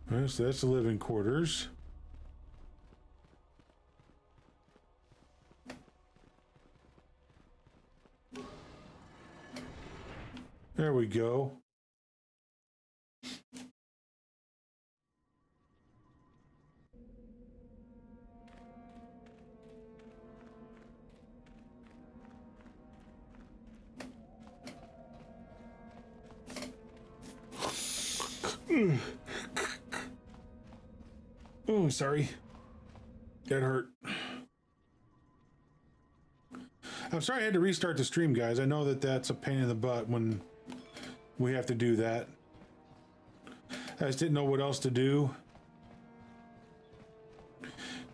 Speaker 1: All right, so that's the living quarters. There we go. Oh, sorry. That hurt. I'm sorry I had to restart the stream, guys. I know that that's a pain in the butt when we have to do that. I just didn't know what else to do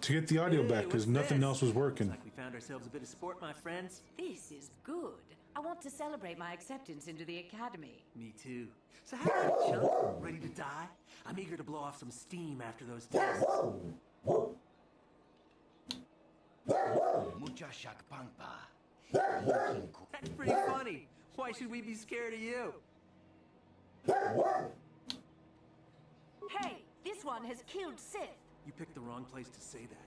Speaker 1: to get the audio back because nothing else was working.
Speaker 10: Looks like we found ourselves a bit of sport, my friends.
Speaker 11: This is good. I want to celebrate my acceptance into the academy.
Speaker 10: Me too. So how are you, chump? Ready to die? I'm eager to blow off some steam after those tests. That's pretty funny. Why should we be scared of you?
Speaker 11: Hey, this one has killed Sith.
Speaker 10: You picked the wrong place to say that.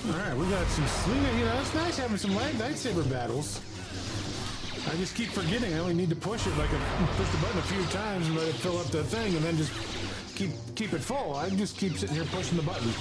Speaker 1: Alright, we got some you know, it's nice having some lightsaber battles. I just keep forgetting I only need to push it push the button a few times and let it fill up the thing and then just keep it full. I just keep sitting here pushing the button.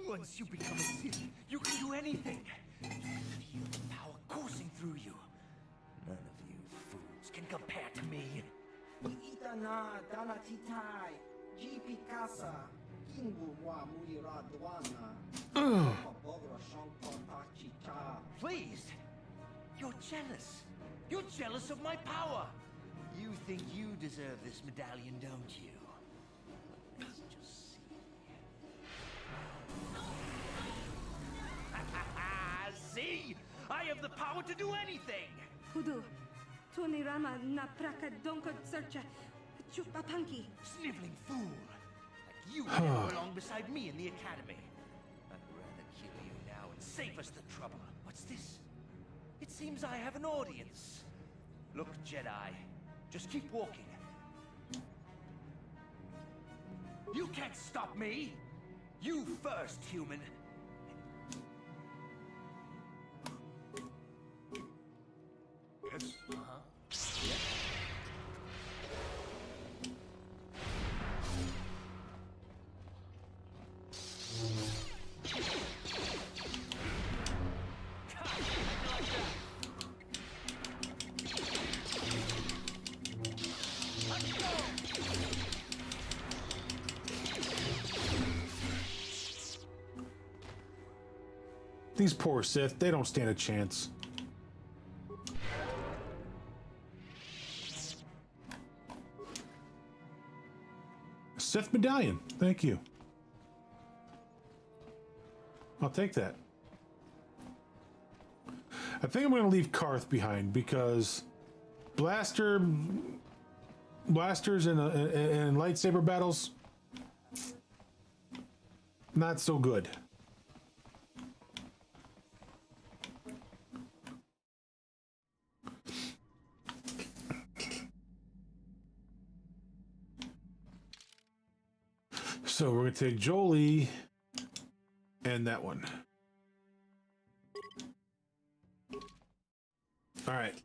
Speaker 10: Once you become a Sith, you can do anything. You can feel the power coursing through you. None of you fools can compare to me. Please! You're jealous. You're jealous of my power. You think you deserve this medallion, don't you? Let's just see. See? I have the power to do anything!
Speaker 6: Hudu, Tunirama na praka donko searcha chupapanki.
Speaker 10: Sniveling fool! Like you never belong beside me in the academy. I'd rather kill you now and save us the trouble. What's this? It seems I have an audience. Look, Jedi, just keep walking. You can't stop me! You first, human!
Speaker 3: Yes?
Speaker 1: These poor Sith, they don't stand a chance. Sith medallion. Thank you. I'll take that. I think I'm going to leave Karth behind because blasters and lightsaber battles, not so good. So we're going to take Jolie and that one. All right.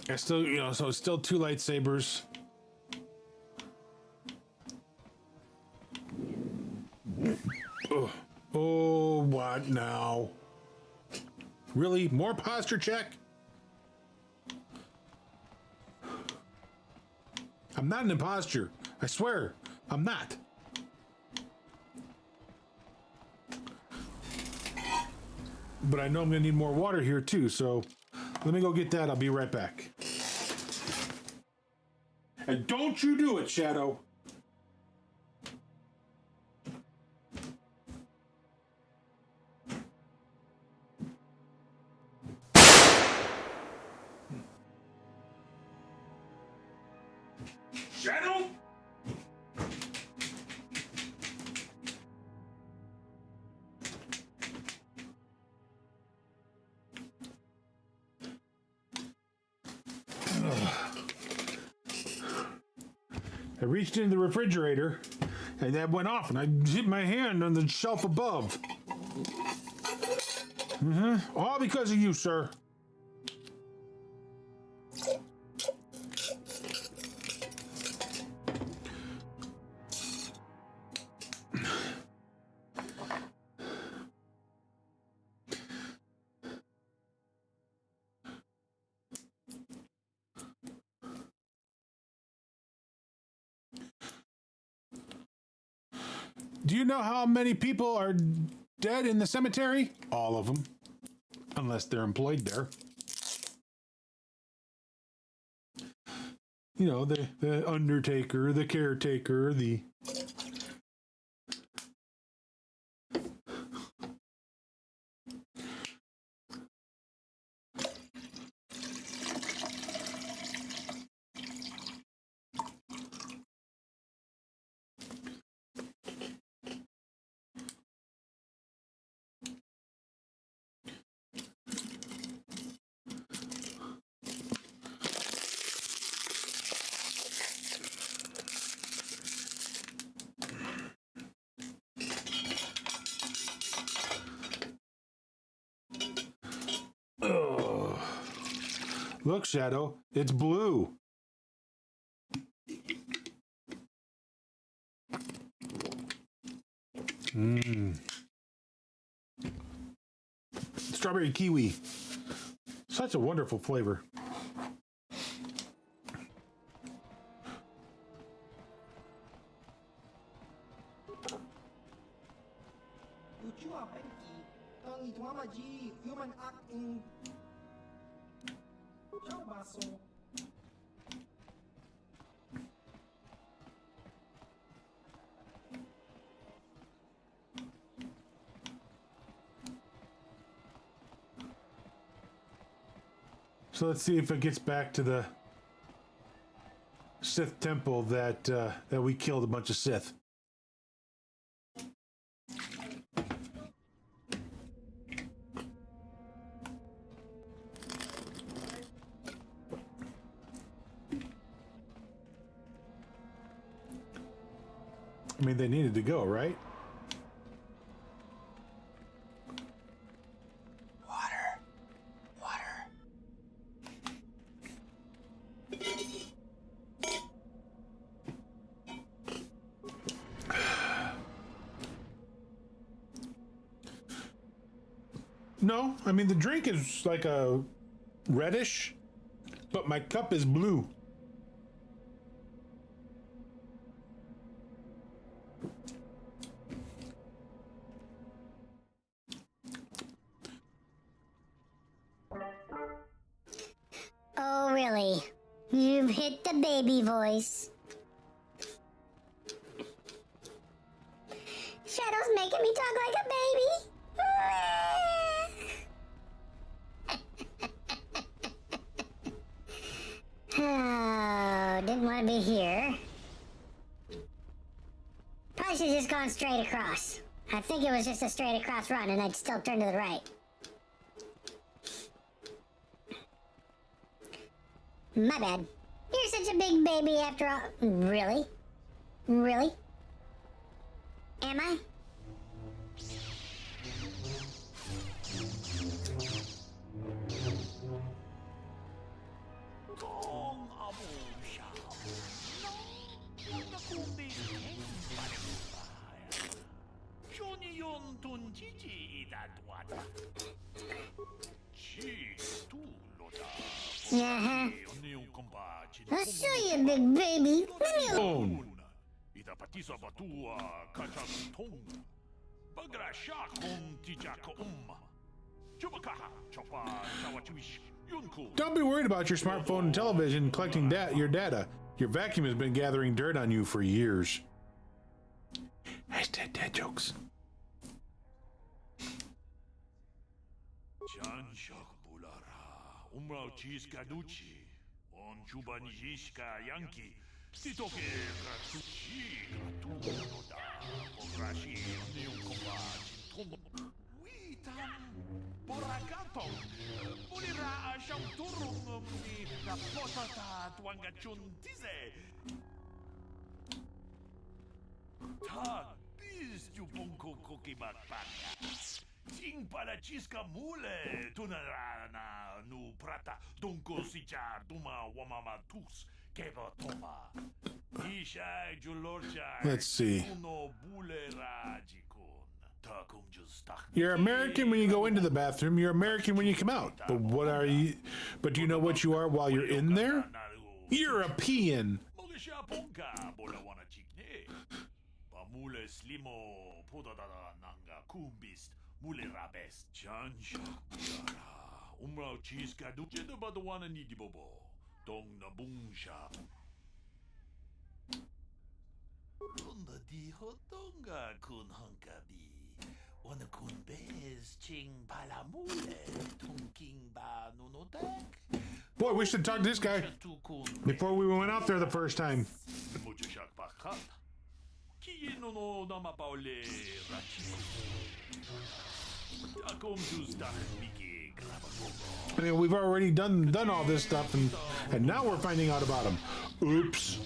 Speaker 1: I still, so it's still 2 lightsabers. Oh, what now? Really? More posture check? I'm not an imposter. I swear, I'm not. But I know I'm gonna need more water here too, so let me go get that. I'll be right back. And don't you do it, Shadow. Shadow? I reached into the refrigerator and that went off and I hit my hand on the shelf above. All because of you, sir. Do you know how many people are dead in the cemetery? All of them. Unless they're employed there. You know, the undertaker, the caretaker, the... Look, Shadow, it's blue. Strawberry kiwi. Such a wonderful flavor. So let's see if it gets back to the Sith temple that that we killed a bunch of Sith. I mean, they needed to go, right? No, I mean, the drink is like a reddish, but my cup is blue.
Speaker 12: Oh, really? You've hit the baby voice. Let me talk like a baby. Oh, didn't want to be here. Probably should have just gone straight across. I think it was just a straight across run and I'd still turn to the right. My bad. You're such a big baby after all. Really? Really? Am I? Uh-huh. I'll show you, big baby. Leave me alone.
Speaker 1: Don't be worried about your smartphone and television collecting your data. Your vacuum has been gathering dirt on you for years. Hashtag dad jokes. Let's see. You're American when you go into the bathroom. You're American when you come out. But what are you? But do you know what you are while you're in there? European. Boy, we should talk to this guy before we went out there the first time. I mean, we've already done all this stuff, and now we're finding out about him. Oops.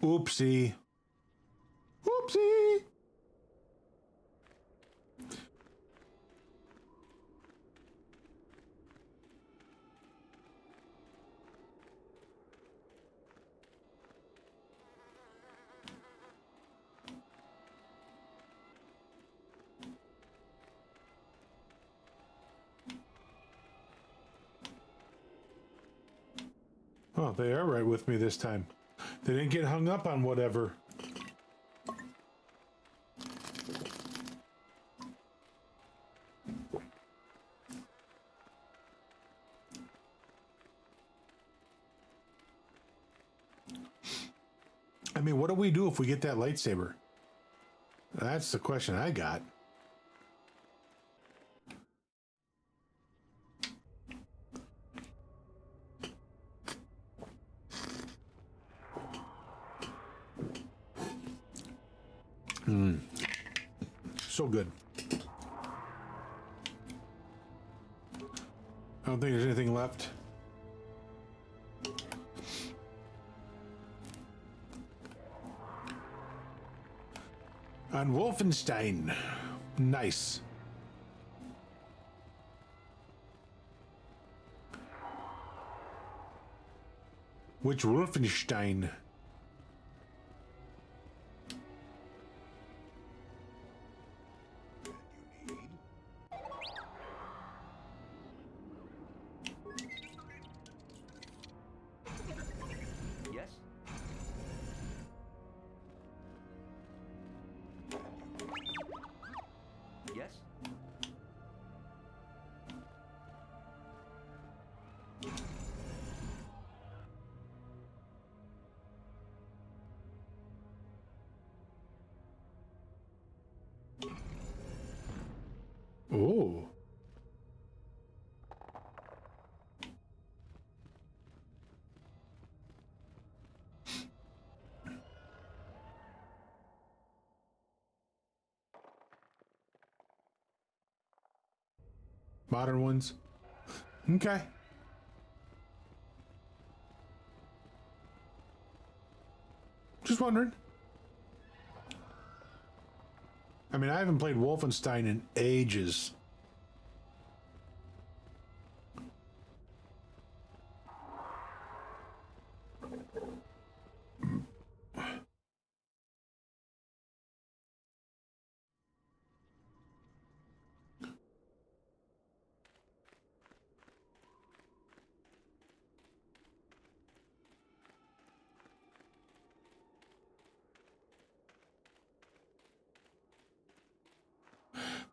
Speaker 1: Oopsie. Oopsie. Oh, they are right with me this time. They didn't get hung up on whatever. I mean, what do we do if we get that lightsaber? That's the question I got. So good. I don't think there's anything left. On Wolfenstein. Nice. Which Wolfenstein? Oh. Modern ones. Okay. Just wondering. I mean, I haven't played Wolfenstein in ages.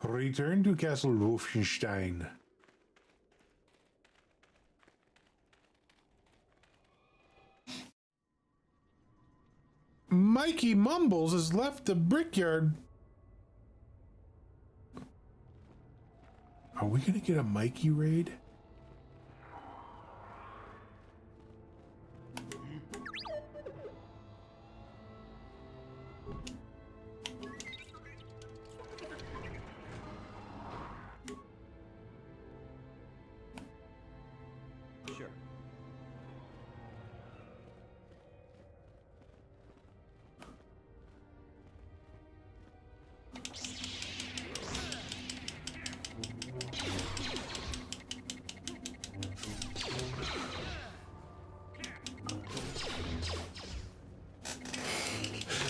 Speaker 1: Return to Castle Wolfenstein. Mikey Mumbles has left the brickyard. Are we gonna get a Mikey raid?
Speaker 10: Sure.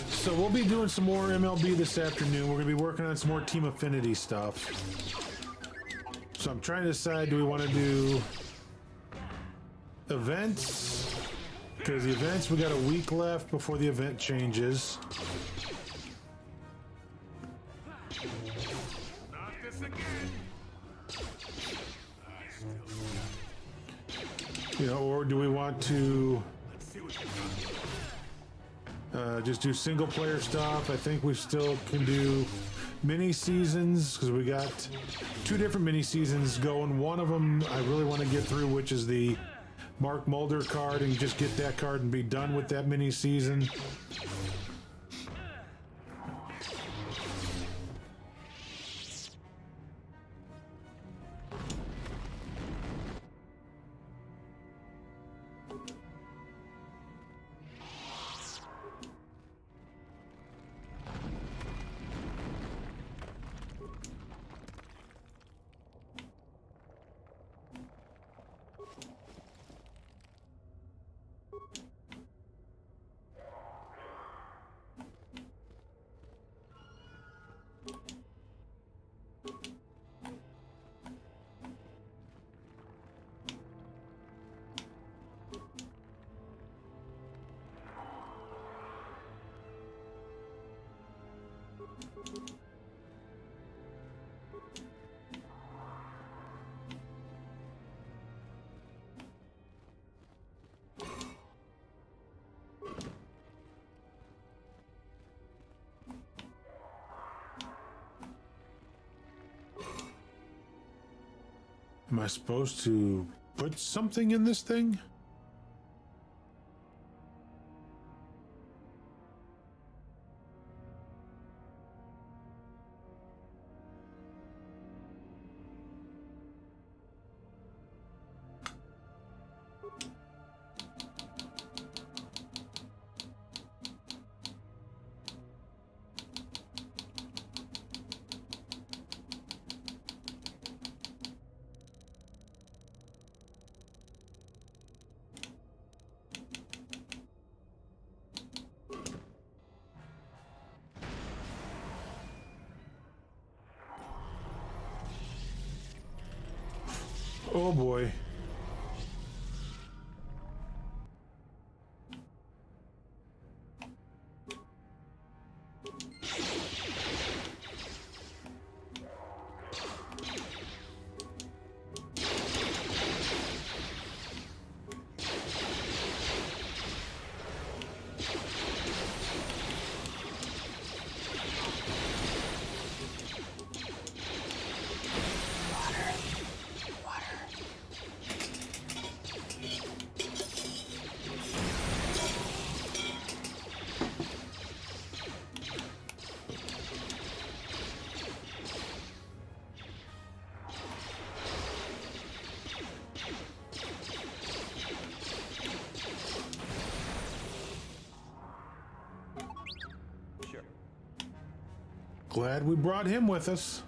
Speaker 1: So we'll be doing some more MLB this afternoon. We're going to be working on some more Team Affinity stuff. So I'm trying to decide, do we want to do events? Because the events, we got a week left before the event changes.
Speaker 3: Not this again.
Speaker 1: You know, or do we want to just do single player stuff? I think we still can do mini seasons because we got 2 different mini seasons going. One of them I really want to get through, which is the Mark Mulder card, and just get that card and be done with that mini season. Am I supposed to put something in this thing? Oh boy. Glad we brought him with us.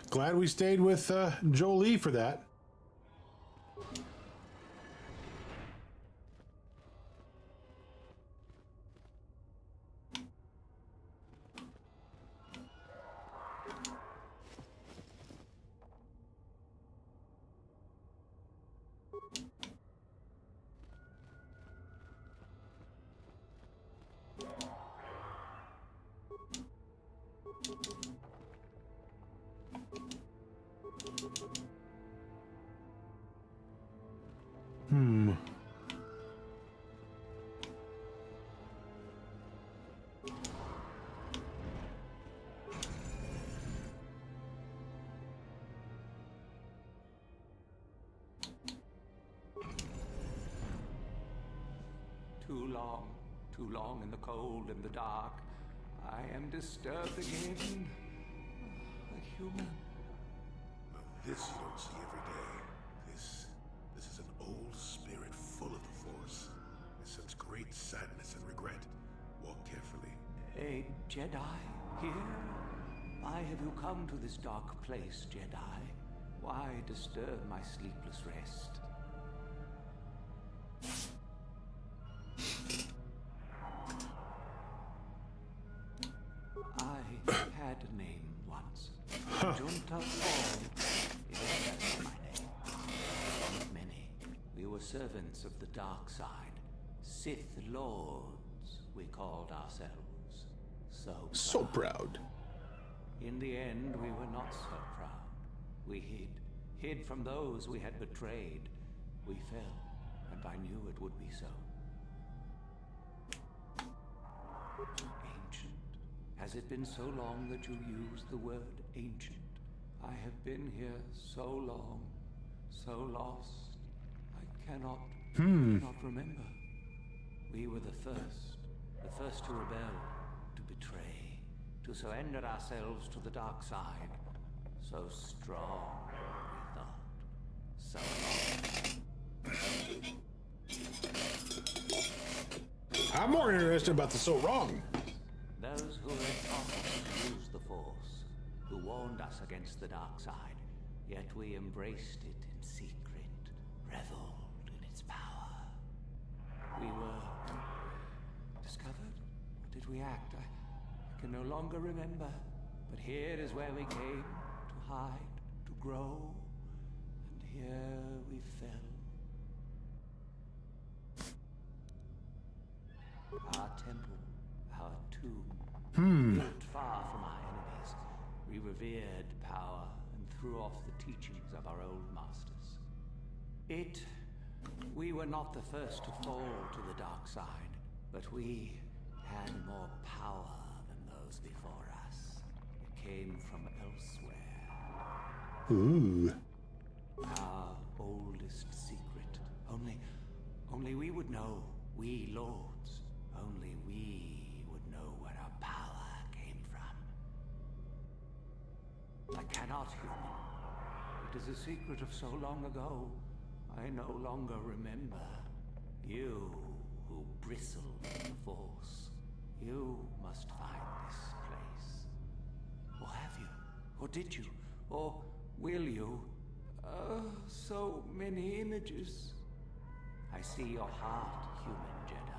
Speaker 1: Glad we stayed with Jolie for that.
Speaker 13: Too long in the cold and the dark. I am disturbed again. A human.
Speaker 3: Well, this you don't see every day. This is an old spirit full of the Force. It sense great sadness and regret. Walk carefully.
Speaker 13: A Jedi here? Why have you come to this dark place, Jedi? Why disturb my sleepless rest? I had a name once. Junta Paul. Yes, that's my name. One of many. We were servants of the dark side. Sith Lords, we called ourselves. So
Speaker 1: proud.
Speaker 13: In the end, we were not so proud. We hid from those we had betrayed. We fell, and I knew it would be so. Ancient. Has it been so long that you used the word ancient? I have been here so long, so lost. I cannot remember. We were the first to rebel, to betray, to surrender ourselves to the dark side. So strong, we thought. So long.
Speaker 1: I'm more interested about the so wrong.
Speaker 13: Those who had taught us to use the Force, who warned us against the dark side, yet we embraced it in secret, reveled in its power. We were discovered? Or did we act? I can no longer remember. But here is where we came to hide, to grow, and here we fell. Our temple, our tomb, built far from our enemies. We revered power and threw off the teachings of our old masters. We were not the first to fall to the dark side, but we had more power than those before us. It came from elsewhere.
Speaker 1: Ooh.
Speaker 13: Our oldest secret. Only we would know. We lords. Only we would know where our power came from. I cannot, human. It is a secret of so long ago. I no longer remember. You, who bristle with the Force, you must find this place. Or have you? Or did you? Or will you? So many images. I see your heart, human Jedi.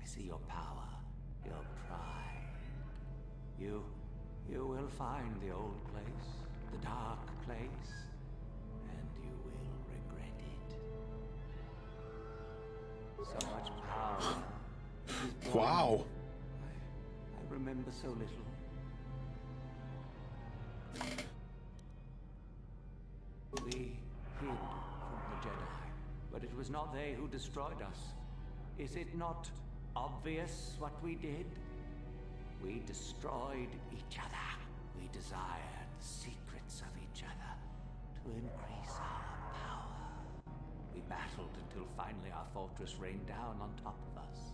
Speaker 13: I see your power, your pride. You will find the old place, the dark place, and you will regret it. So much power. It is
Speaker 1: Wow.
Speaker 13: I remember so little. We hid from the Jedi, but it was not they who destroyed us. Is it not obvious what we did? We destroyed each other. We desired the secrets of each other to increase our power. We battled until finally our fortress rained down on top of us.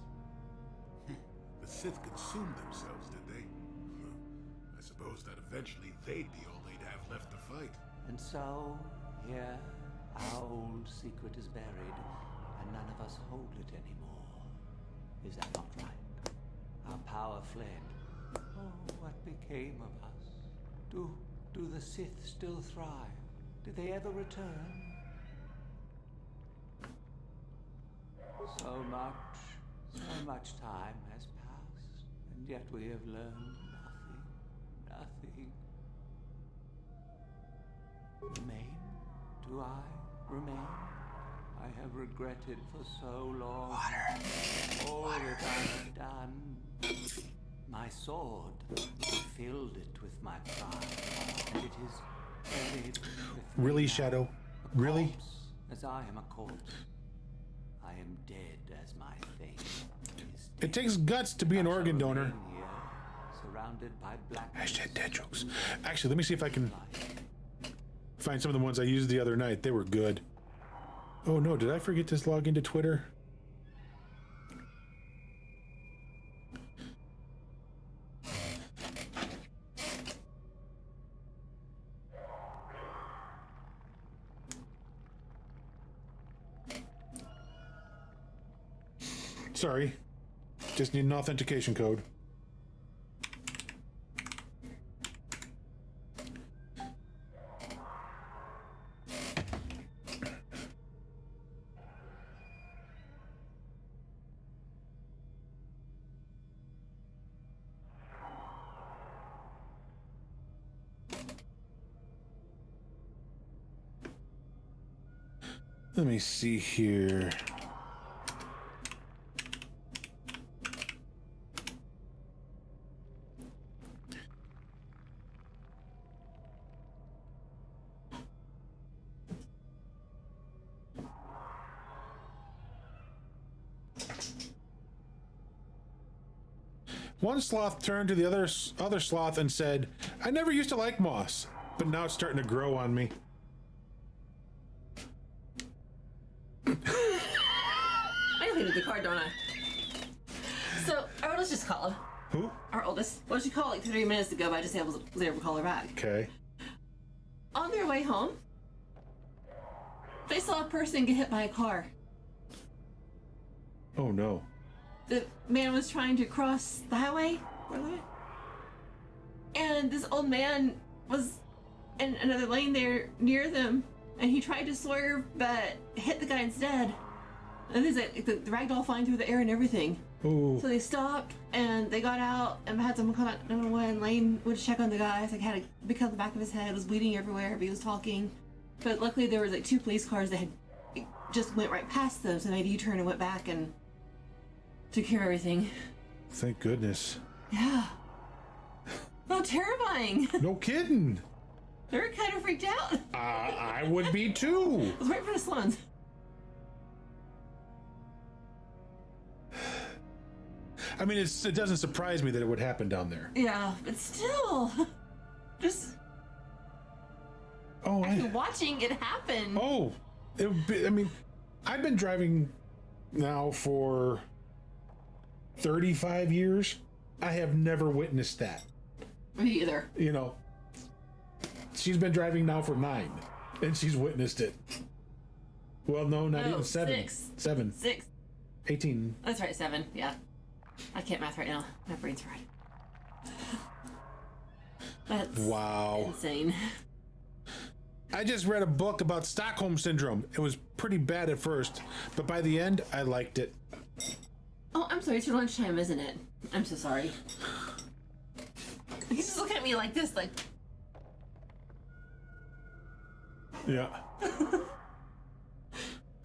Speaker 3: The Sith consumed themselves, did they? I suppose that eventually they'd be all they'd have left to fight.
Speaker 13: And so, here, our old secret is buried, and none of us hold it anymore. Is that not right? Our power fled. Oh, what became of us? Do the Sith still thrive? Did they ever return? So much time has passed, and yet we have learned nothing. Remain? Do I remain? I have regretted for so long all that I have done. My sword, I filled it with my pride, and it is buried with
Speaker 1: Really, Shadow? Really?
Speaker 13: corpse, as I am a corpse. I am dead as my fate is dead.
Speaker 1: It takes guts to be an organ donor.
Speaker 13: Here, surrounded by black.
Speaker 1: Hashtag dad jokes. Actually, let me see if I can find some of the ones I used the other night. They were good. Oh no, did I forget to log into Twitter? Sorry. Just need an authentication code. Let me see here. One sloth turned to the other sloth and said, "I never used to like moss, but now it's starting to grow on me."
Speaker 14: I completed the card, don't I? So, our oldest just called.
Speaker 1: Who?
Speaker 14: Our oldest. Well, she called like 3 minutes ago, but I just was able to call her back.
Speaker 1: Okay.
Speaker 14: On their way home, they saw a person get hit by a car.
Speaker 1: Oh no.
Speaker 14: The man was trying to cross the highway, and this old man was in another lane there near them, and he tried to swerve but hit the guy instead. And there's the ragdoll flying through the air and everything.
Speaker 1: Ooh.
Speaker 14: So they stopped and they got out and had someone come out 911. Lane would check on the guy. Like, had a big cut on the back of his head, was bleeding everywhere, but he was talking. But luckily there was like 2 police cars that had just went right past them, so they U-turned and went back and took care of everything.
Speaker 1: Thank goodness.
Speaker 14: Yeah. Not terrifying.
Speaker 1: No kidding.
Speaker 14: They were kind of freaked out.
Speaker 1: I would be too.
Speaker 14: It was right in front of Sloan's.
Speaker 1: I mean, it doesn't surprise me that it would happen down there.
Speaker 14: Yeah, but still, just watching it happen.
Speaker 1: Oh, it would be, I mean, I've been driving now for 35 years. I have never witnessed that.
Speaker 14: Me either.
Speaker 1: You know, she's been driving now for 9, and she's witnessed it. Well, no, not even 7.
Speaker 14: 6.
Speaker 1: 7.
Speaker 14: 6.
Speaker 1: 18.
Speaker 14: That's right, 7. Yeah. I can't math right now. My brain's fried. That's
Speaker 1: wow.
Speaker 14: Insane.
Speaker 1: I just read a book about Stockholm Syndrome. It was pretty bad at first, but by the end, I liked it.
Speaker 14: Oh, I'm sorry. It's your lunchtime, isn't it? I'm so sorry. He's just looking at me like this, like...
Speaker 1: Yeah.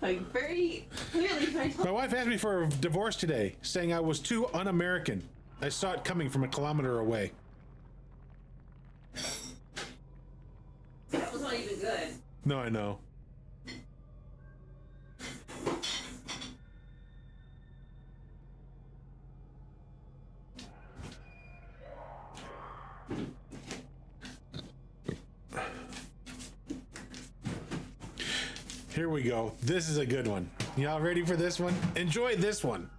Speaker 14: Like, very clearly.
Speaker 1: My wife asked me for a divorce today, saying I was too un-American. I saw it coming from a kilometer away.
Speaker 14: That was not even good.
Speaker 1: No, I know. Here we go. This is a good one. Y'all ready for this one? Enjoy this one.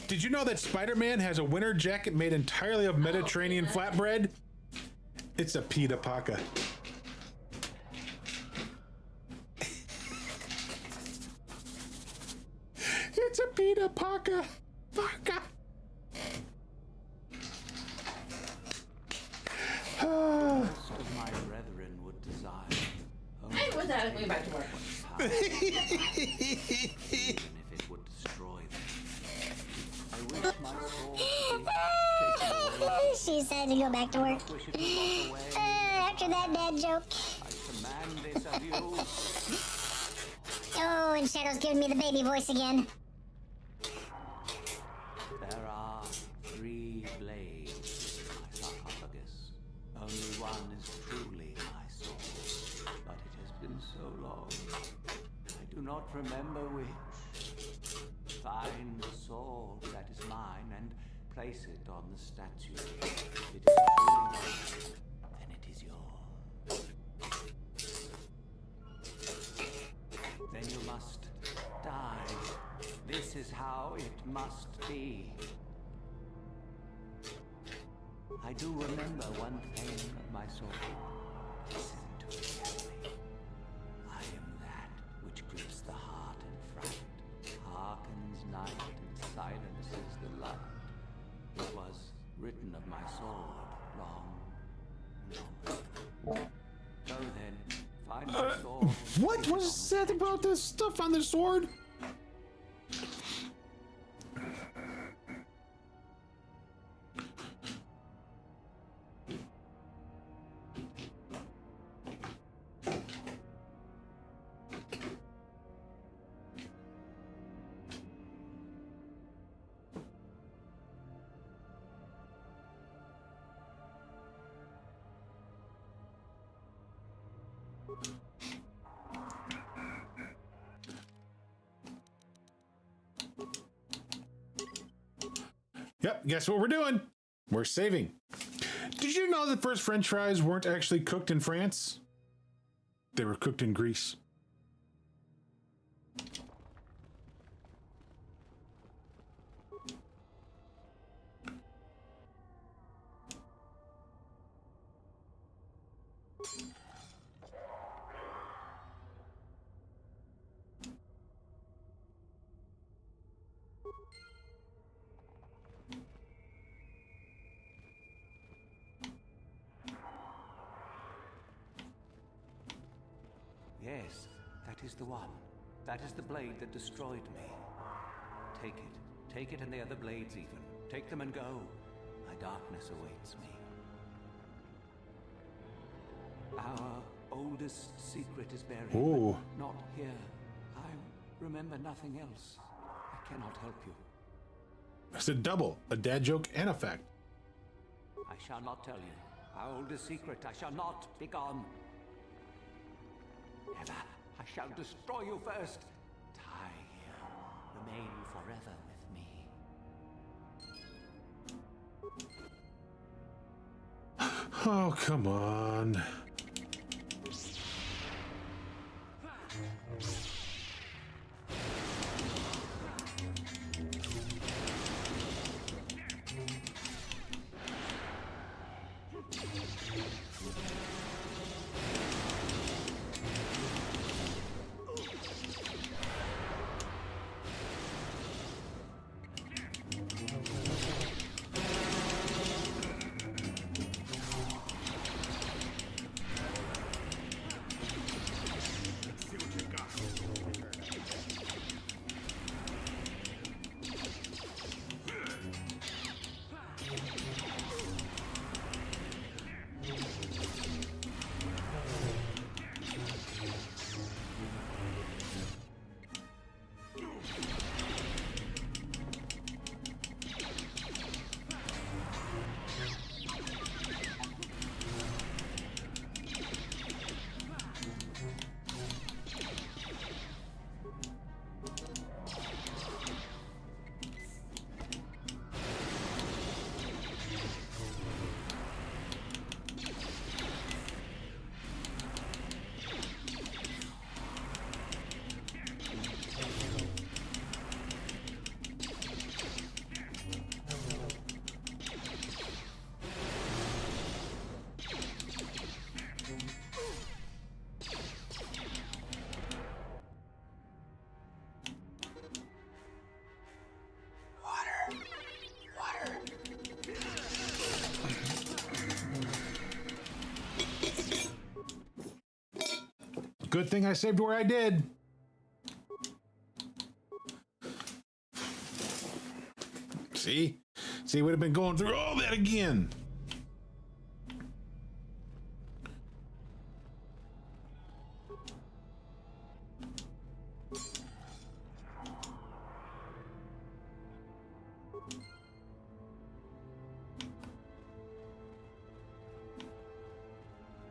Speaker 1: Did you know that Spider-Man has a winter jacket made entirely of Mediterranean flatbread? It's a pita paca. It's a pita paca. Paca.
Speaker 13: Most of my brethren would desire.
Speaker 14: Hey, what's that? Going back to work.
Speaker 13: Even if it would destroy them. I wish my soul could be taken away.
Speaker 12: She decided to go back to work.
Speaker 13: Wish it would walk away.
Speaker 12: After that dad joke.
Speaker 13: I command this of you.
Speaker 12: Oh, and Shadow's giving me the baby voice again.
Speaker 13: There are 3 blades in my sarcophagus. Only one is truly my soul. But it has been so long. I do not remember which. Find the sword that is mine and place it on the statue. If it is truly mine, then it is yours. Then you must die. This is how it must be. I do remember one thing of my soul. Listen to me carefully. I am that which grips the heart in fright, hearkens night and silences the light. It was written of my sword long ago. Go then, find my sword.
Speaker 1: What was said about this stuff on the sword? Yep, guess what we're doing? We're saving. Did you know the first French fries weren't actually cooked in France? They were cooked in Greece.
Speaker 13: Yes, that is the one. That is the blade that destroyed me. Take it. Take it and the other blades even. Take them and go. My darkness awaits me. Our oldest secret is buried.
Speaker 1: Ooh.
Speaker 13: But not here. I remember nothing else. I cannot help you.
Speaker 1: It's a double, a dad joke and a fact.
Speaker 13: I shall not tell you. Our oldest secret. I shall not be gone. Never. I shall destroy you first. Die here. Remain forever with me.
Speaker 1: Oh, come on. Good thing I saved where I did. See? See, would have been going through all that again.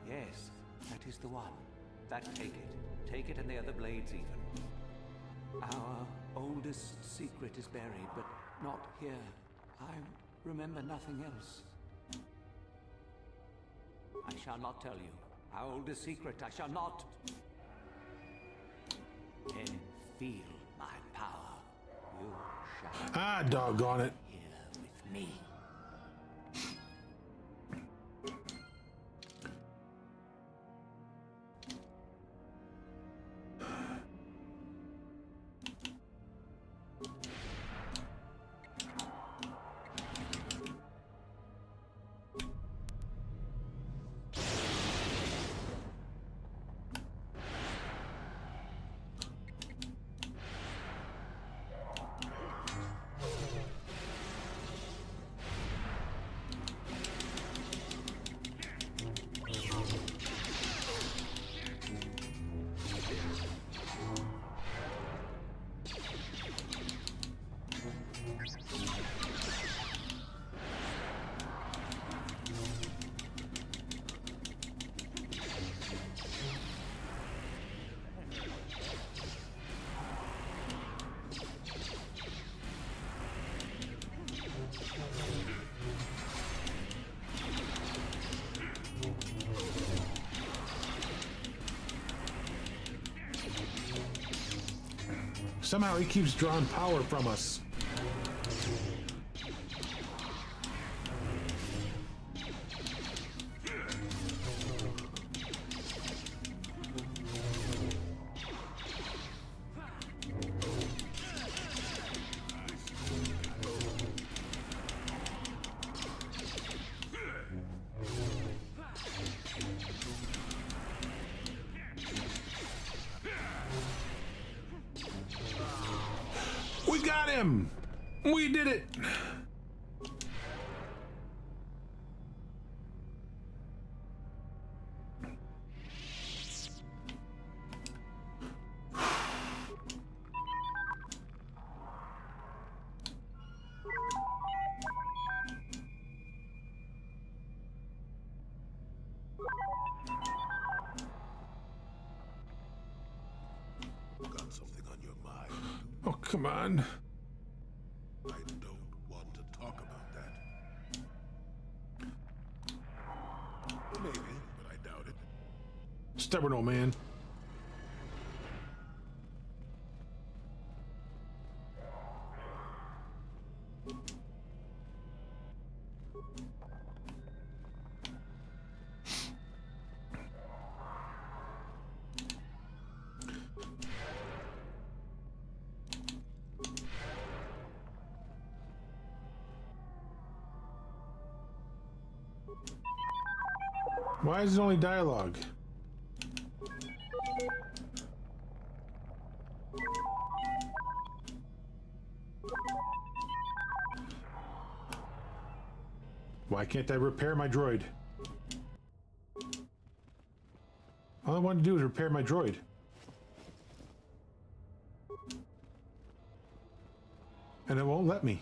Speaker 13: Yes, that is the one. That take it. Take it and the other blades even. Our oldest secret is buried, but not here. I remember nothing else. I shall not tell you. Our oldest secret, I shall not. Then feel my power. You shall.
Speaker 1: Ah, doggone it.
Speaker 13: Here with me.
Speaker 1: Somehow he keeps drawing power from us. We got him! We did it!
Speaker 3: Got something on your mind?
Speaker 1: Oh, come on.
Speaker 3: I don't want to talk about that. Maybe, but I doubt it.
Speaker 1: Stubborn old man. Why is it only dialogue? Why can't I repair my droid? All I want to do is repair my droid. And it won't let me.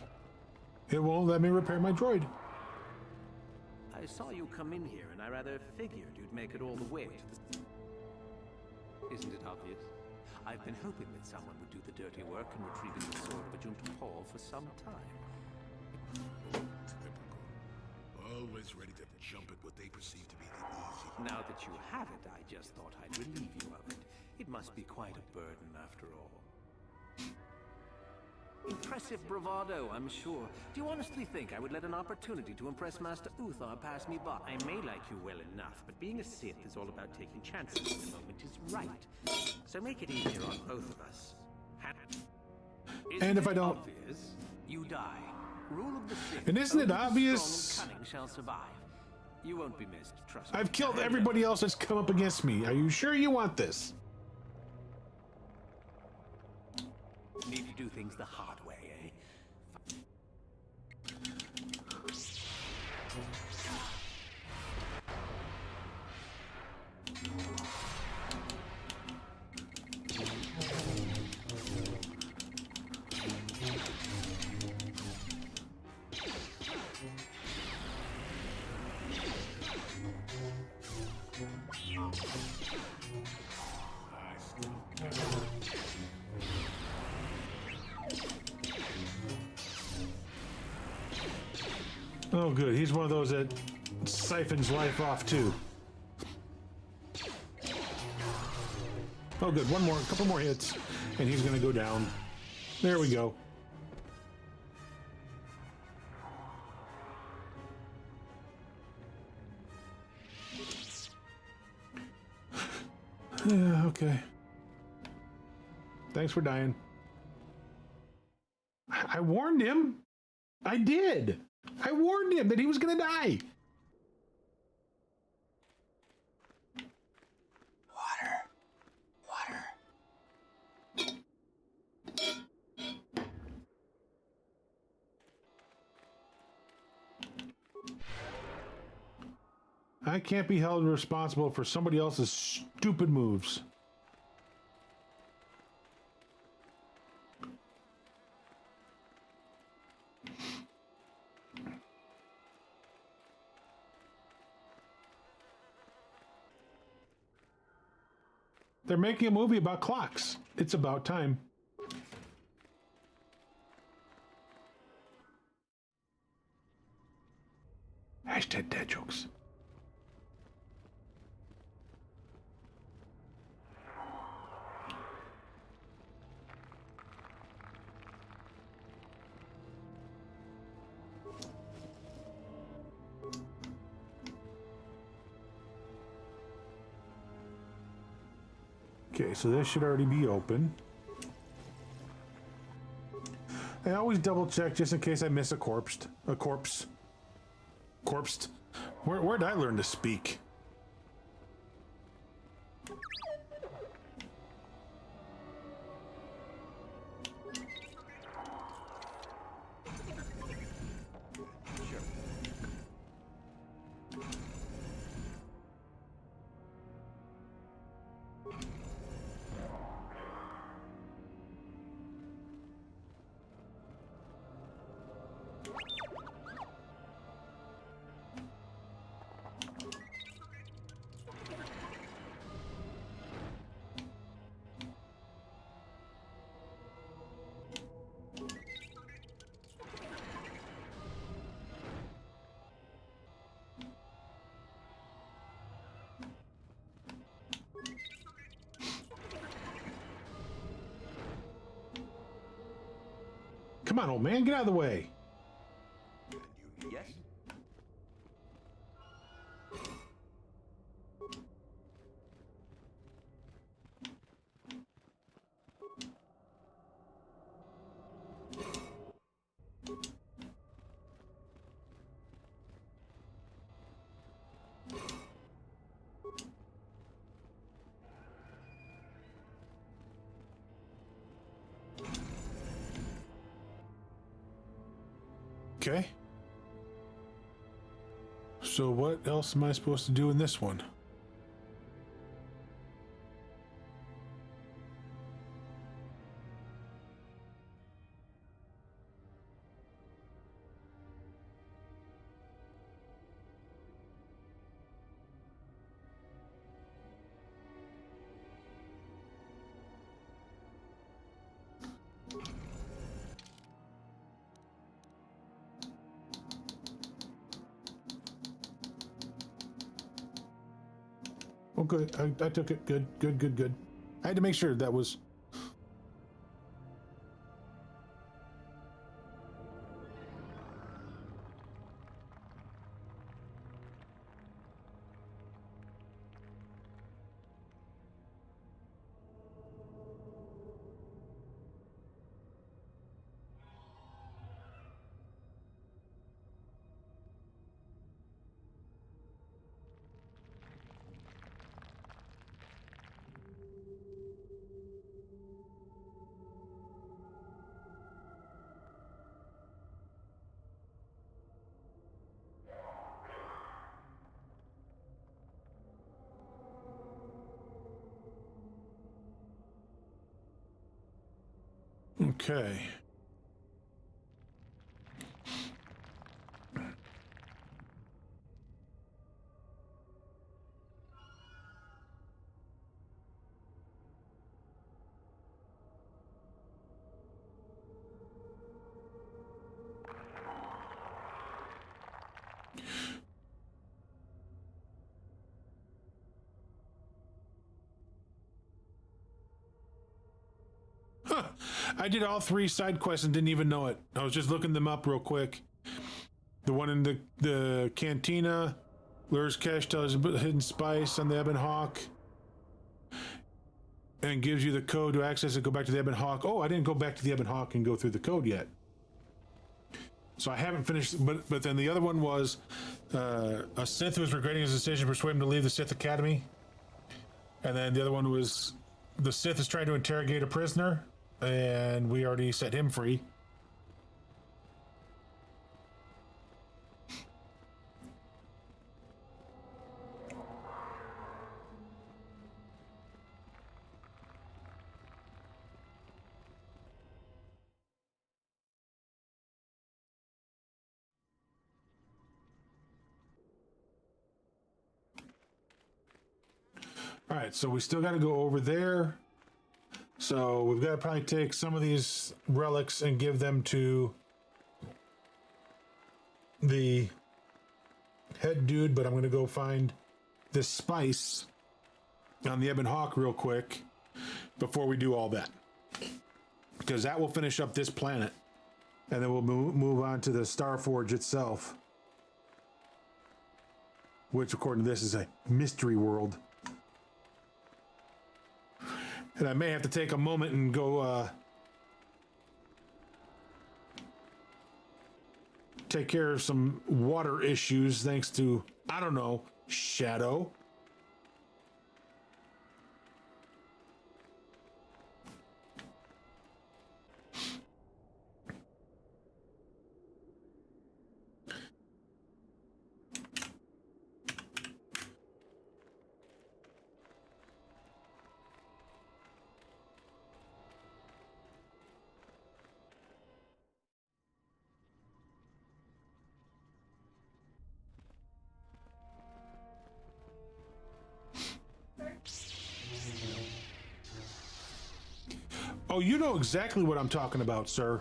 Speaker 1: It won't let me repair my droid.
Speaker 10: I saw you come in here, and I rather figured you'd make it all the way to the... Isn't it obvious? I've been hoping that someone would do the dirty work in retrieving the sword of Ajunta Paul for some time.
Speaker 3: Typical. Always ready to jump at what they perceive to be the easy.
Speaker 10: Now that you have it, I just thought I'd relieve you of it. It must be quite a burden after all. Impressive bravado, I'm sure. Do you honestly think I would let an opportunity to impress Master Uthar pass me by? I may like you well enough, but being a Sith is all about taking chances when the moment is right. So make it easier on both of us.
Speaker 1: And if I don't...
Speaker 10: Obvious, you die. Rule of the Sith.
Speaker 1: And isn't it
Speaker 10: Only the
Speaker 1: obvious?
Speaker 10: strong and cunning shall survive. You won't be missed, trust me.
Speaker 1: I've killed everybody else that's come up against me. Are you sure you want this?
Speaker 10: Need to do things the hard way, eh?
Speaker 1: Oh, good. He's one of those that siphons life off, too. Oh, good. One more, a couple more hits, and he's going to go down. There we go. Yeah, okay. Thanks for dying. I warned him. I did. I warned him that he was going to die.
Speaker 10: Water.
Speaker 1: I can't be held responsible for somebody else's stupid moves. They're making a movie about clocks. It's about time. Hashtag dad jokes. Okay, so this should already be open. I always double check just in case I miss a corpse. Corpsed. Where did I learn to speak? Come on, old man, get out of the way.
Speaker 10: Yes?
Speaker 1: Okay. So what else am I supposed to do in this one? Oh, good. I took it. Good. I had to make sure that was... Okay. Huh. I did all 3 side quests and didn't even know it. I was just looking them up real quick. The one in the cantina, lures Cash to his hidden spice on the Ebon Hawk, and gives you the code to access it. Go back to the Ebon Hawk. Oh, I didn't go back to the Ebon Hawk and go through the code yet. So I haven't finished. But then the other one was a Sith who was regretting his decision, persuade him to leave the Sith Academy. And then the other one was the Sith is trying to interrogate a prisoner, and we already set him free. All right, so we still got to go over there. So we've got to probably take some of these relics and give them to the head dude, but I'm going to go find this spice on the Ebon Hawk real quick before we do all that. Because that will finish up this planet. And then we'll move on to the Starforge itself. Which, according to this, is a mystery world. And I may have to take a moment and go take care of some water issues thanks to, I don't know, Shadow. Oh, you know exactly what I'm talking about, sir.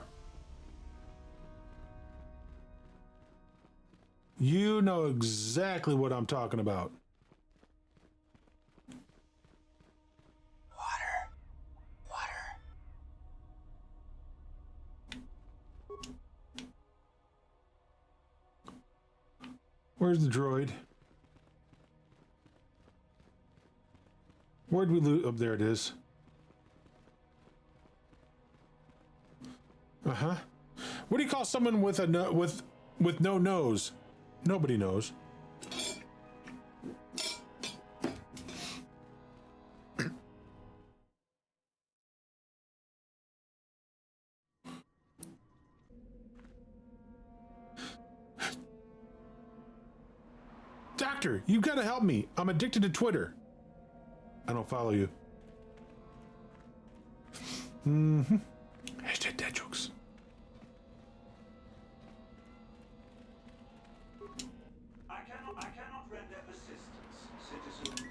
Speaker 1: You know exactly what I'm talking about.
Speaker 15: Water.
Speaker 1: Where's the droid? Where'd we loot? Oh, there it is. Uh-huh. What do you call someone with a with no nose? Nobody knows. Doctor, you've got to help me. I'm addicted to Twitter. I don't follow you. Mm-hmm. Hashtag dad jokes.
Speaker 13: I cannot render assistance, citizen.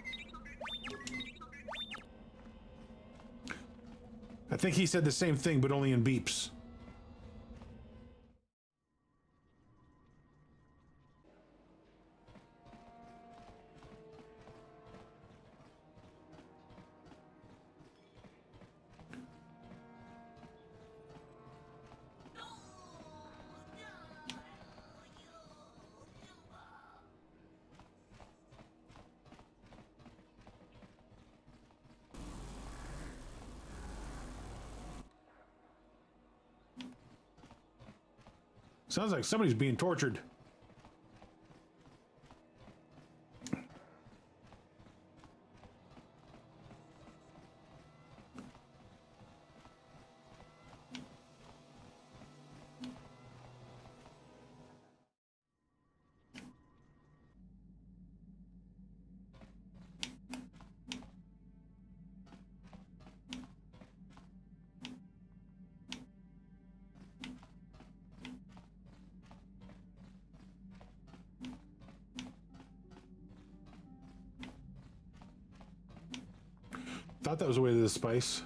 Speaker 1: I think he said the same thing, but only in beeps. Sounds like somebody's being tortured. thought that was the way to the spice.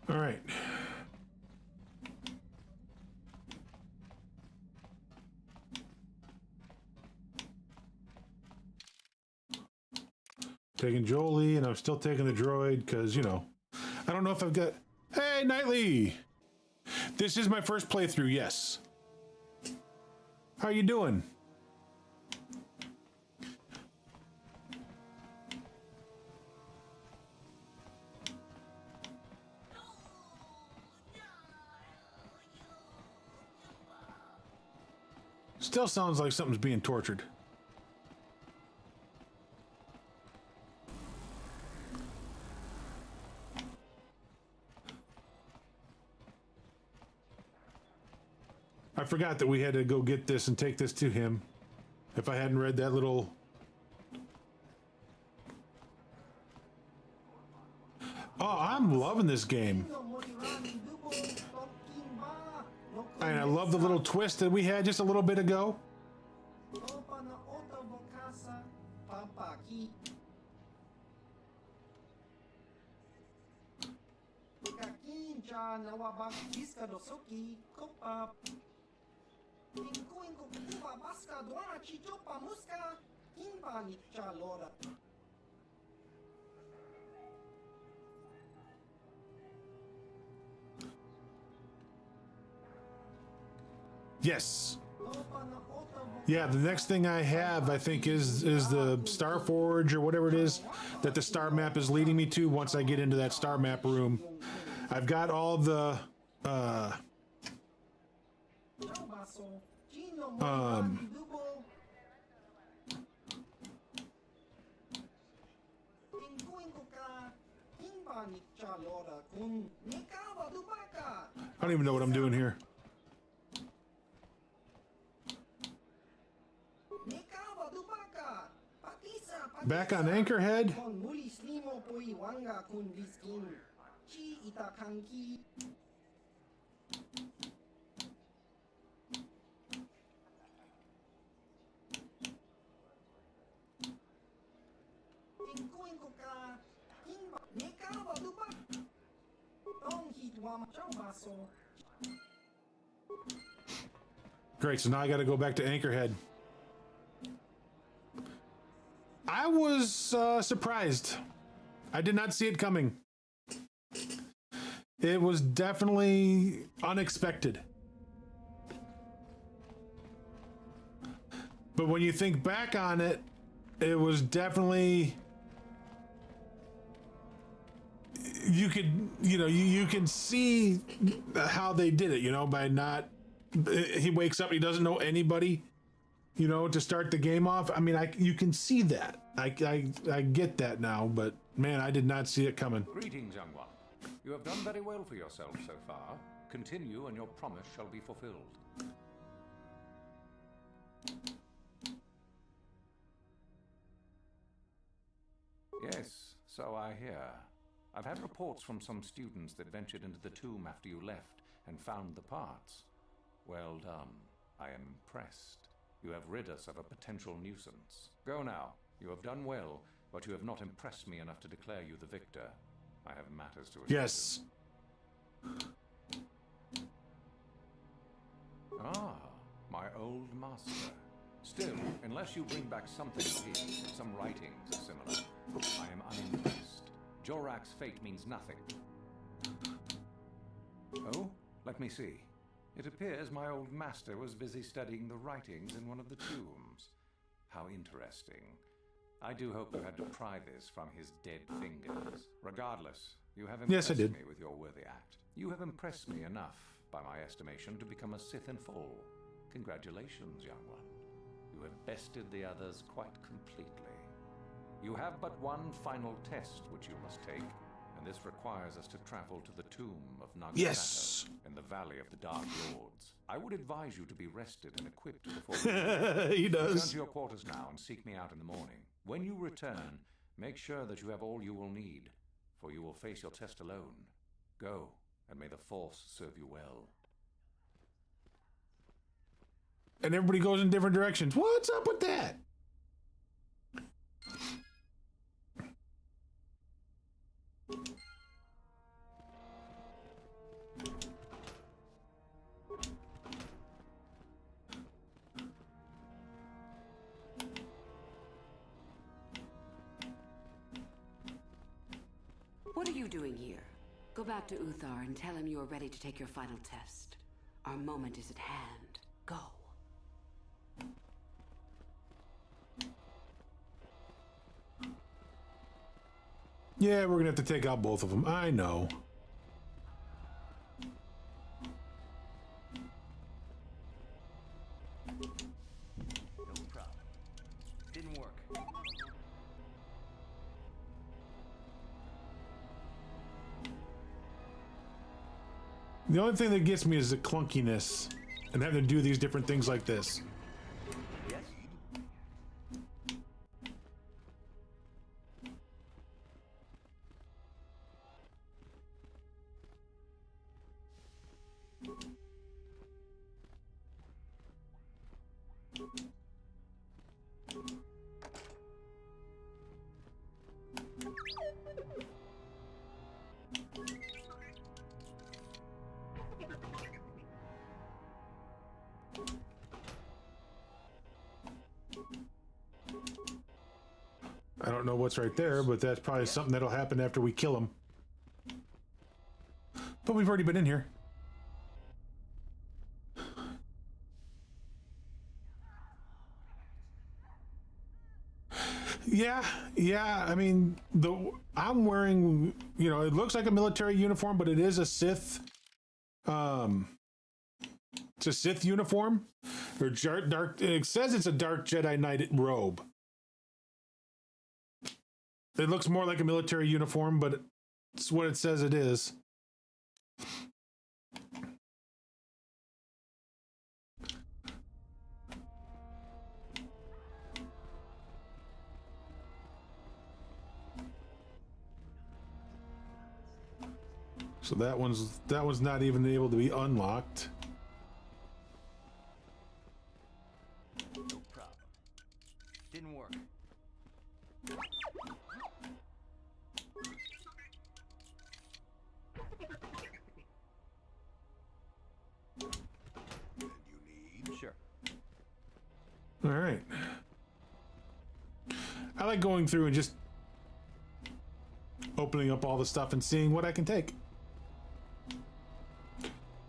Speaker 1: All right. Taking Jolie, and I'm still taking the droid because, you know, I don't know if I've got... Hey, Knightley! This is my first playthrough, yes. How you doing? Still sounds like something's being tortured. I forgot that we had to go get this and take this to him. If I hadn't read that little... Oh, I'm loving this game. And I love the little twist that we had just a little bit ago. Yes. Yeah, the next thing I have, I think, is the Star Forge or whatever it is that the star map is leading me to once I get into that star map room. I've got all the I don't even know what I'm doing here. Back on Anchorhead. Great, so now I got to go back to Anchorhead. I was surprised. I did not see it coming. It was definitely unexpected. But when you think back on it, it was definitely... You could, you know, you can see how they did it, you know, by not... He wakes up, he doesn't know anybody, you know, to start the game off. I mean, you can see that. I get that now, but man, I did not see it coming.
Speaker 13: Greetings, young one. You have done very well for yourself so far. Continue, and your promise shall be fulfilled. Yes, so I hear. I've had reports from some students that ventured into the tomb after you left and found the parts. Well done. I am impressed. You have rid us of a potential nuisance. Go now. You have done well, but you have not impressed me enough to declare you the victor. I have matters to attend to.
Speaker 1: Yes.
Speaker 13: Ah, my old master. Still, unless you bring back something of his, some writings similar, I am unimpressed. Jorak's fate means nothing. Oh, let me see. It appears my old master was busy studying the writings in one of the tombs. How interesting. I do hope you had to pry this from his dead fingers. Regardless, you have
Speaker 1: Yes, I
Speaker 13: impressed
Speaker 1: did.
Speaker 13: me with your worthy act. You have impressed me enough, by my estimation, to become a Sith in full. Congratulations, young one. You have bested the others quite completely. You have but one final test which you must take, and this requires us to travel to the tomb of Nagasato
Speaker 1: Yes.
Speaker 13: in the Valley of the Dark Lords. I would advise you to be rested and equipped before you
Speaker 1: He does.
Speaker 13: Return to your quarters now and seek me out in the morning. When you return, make sure that you have all you will need, for you will face your test alone. Go, and may the Force serve you well.
Speaker 1: And everybody goes in different directions. What's up with that?
Speaker 2: What are you doing here? Go back to Uthar and tell him you are ready to take your final test. Our moment is at hand. Go.
Speaker 1: Yeah, we're gonna have to take out both of them. I know.
Speaker 10: No problem. Didn't work.
Speaker 1: The only thing that gets me is the clunkiness and having to do these different things like this.
Speaker 10: Yes?
Speaker 1: I don't know what's right there, but that's probably something that'll happen after we kill him. But we've already been in here. Yeah. I mean, I'm wearing, it looks like a military uniform, but it is a Sith. It's a Sith uniform, or dark. It says it's a dark Jedi Knight robe. It looks more like a military uniform, but it's what it says it is. So that one's not even able to be unlocked.
Speaker 10: No problem. Didn't work. Sure.
Speaker 1: All right. I like going through and just opening up all the stuff and seeing what I can take.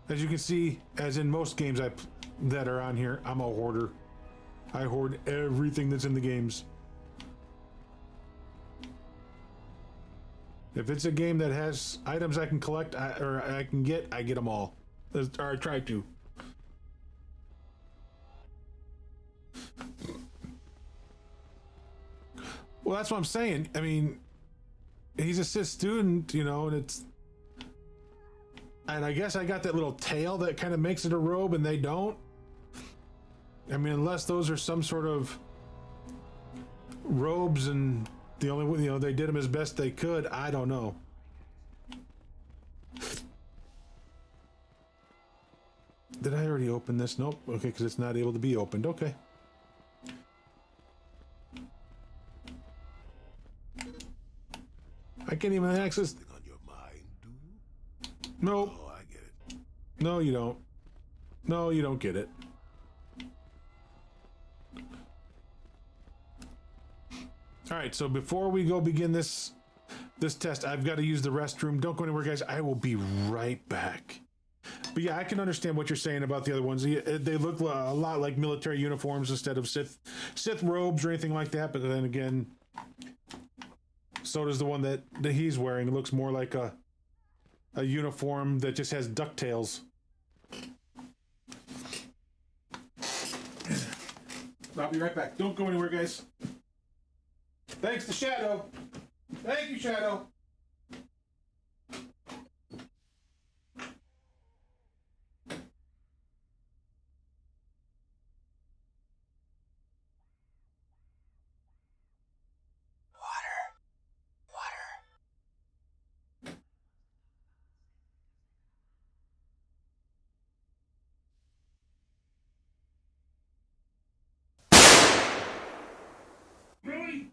Speaker 1: As you can see, as in most games that are on here, I'm a hoarder. I hoard everything that's in the games. If it's a game that has items I can collect or I can get, I get them all. Or I try to. Well, that's what I'm saying. I mean, he's a Sith student, and I guess I got that little tail that kind of makes it a robe, and they don't. I mean, unless those are some sort of robes, and the only they did them as best they could. I don't know. Did I already open this? Nope. Okay, because it's not able to be opened. Okay. I can't even access.
Speaker 3: On your mind, do you?
Speaker 1: Nope.
Speaker 3: Oh, I get it.
Speaker 1: No, you don't. No, you don't get it. All right, so before we go begin this test, I've got to use the restroom. Don't go anywhere, guys. I will be right back. But yeah, I can understand what you're saying about the other ones. They look a lot like military uniforms instead of Sith robes or anything like that. But then again, so does the one that he's wearing. It looks more like a uniform that just has ducktails. I'll be right back. Don't go anywhere, guys. Thanks to Shadow. Thank you, Shadow. Really?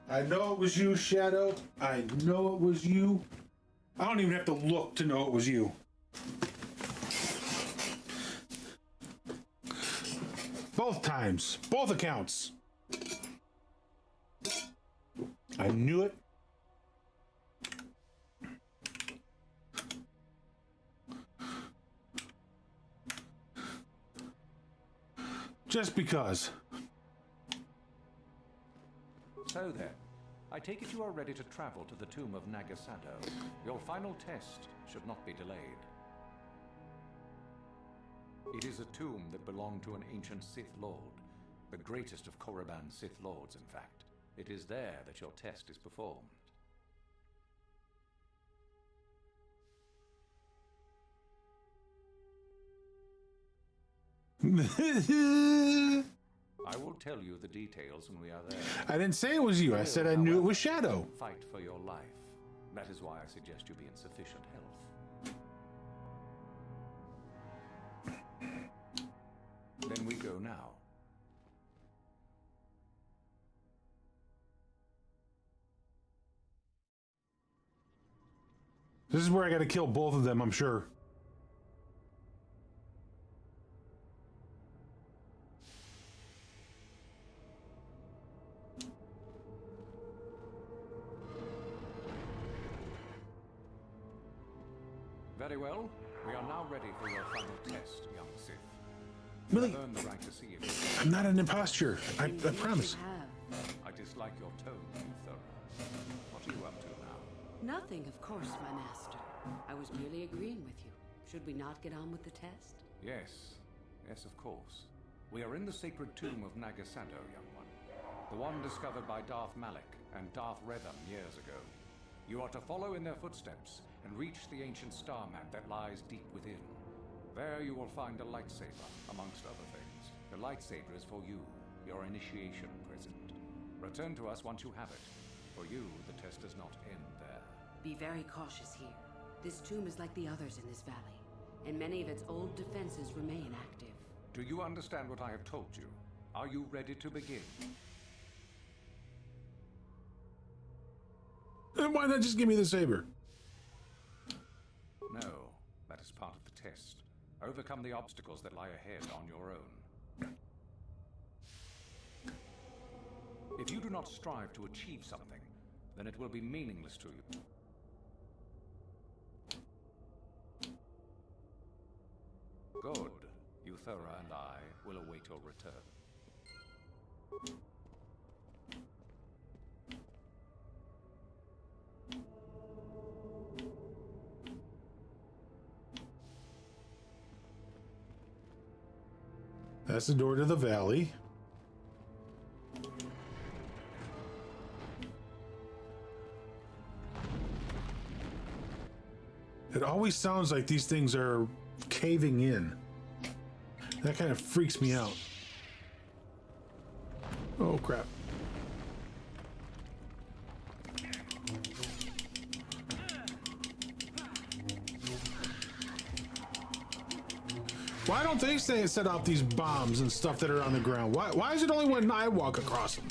Speaker 1: I know it was you, Shadow. I know it was you. I don't even have to look to know it was you. Both times. Both accounts. I knew it. Just because.
Speaker 13: So then, I take it you are ready to travel to the tomb of Nagasado. Your final test should not be delayed. It is a tomb that belonged to an ancient Sith Lord, the greatest of Korriban Sith Lords, in fact. It is there that your test is performed. I will tell you the details when we are there.
Speaker 1: I didn't say it was you. I said I knew it was Shadow.
Speaker 13: Fight for your life. That is why I suggest you be in sufficient health. Then we go now.
Speaker 1: This is where I got to kill both of them, I'm sure.
Speaker 13: Very well. We are now ready for your final test, young Sith.
Speaker 1: Really?
Speaker 13: You have earned the right to see it.
Speaker 1: I'm not an imposter. I promise.
Speaker 13: I dislike your tone, Thora. What are you up to now?
Speaker 2: Nothing, of course, my master. I was merely agreeing with you. Should we not get on with the test?
Speaker 13: Yes. Yes, of course. We are in the sacred tomb of Nagasado, young one. The one discovered by Darth Malak and Darth Revan years ago. You are to follow in their footsteps and reach the ancient star map that lies deep within. There you will find a lightsaber, amongst other things. The lightsaber is for you, your initiation present. Return to us once you have it. For you, the test does not end there.
Speaker 2: Be very cautious here. This tomb is like the others in this valley, and many of its old defenses remain active.
Speaker 13: Do you understand what I have told you? Are you ready to begin?
Speaker 1: Then why not just give me the saber?
Speaker 13: No, that is part of the test. Overcome the obstacles that lie ahead on your own. If you do not strive to achieve something, then it will be meaningless to you. Good. Euthera and I will await your return.
Speaker 1: That's the door to the valley. It always sounds like these things are caving in. That kind of freaks me out. Oh, crap. Why don't they set off these bombs and stuff that are on the ground? Why is it only when I walk across them?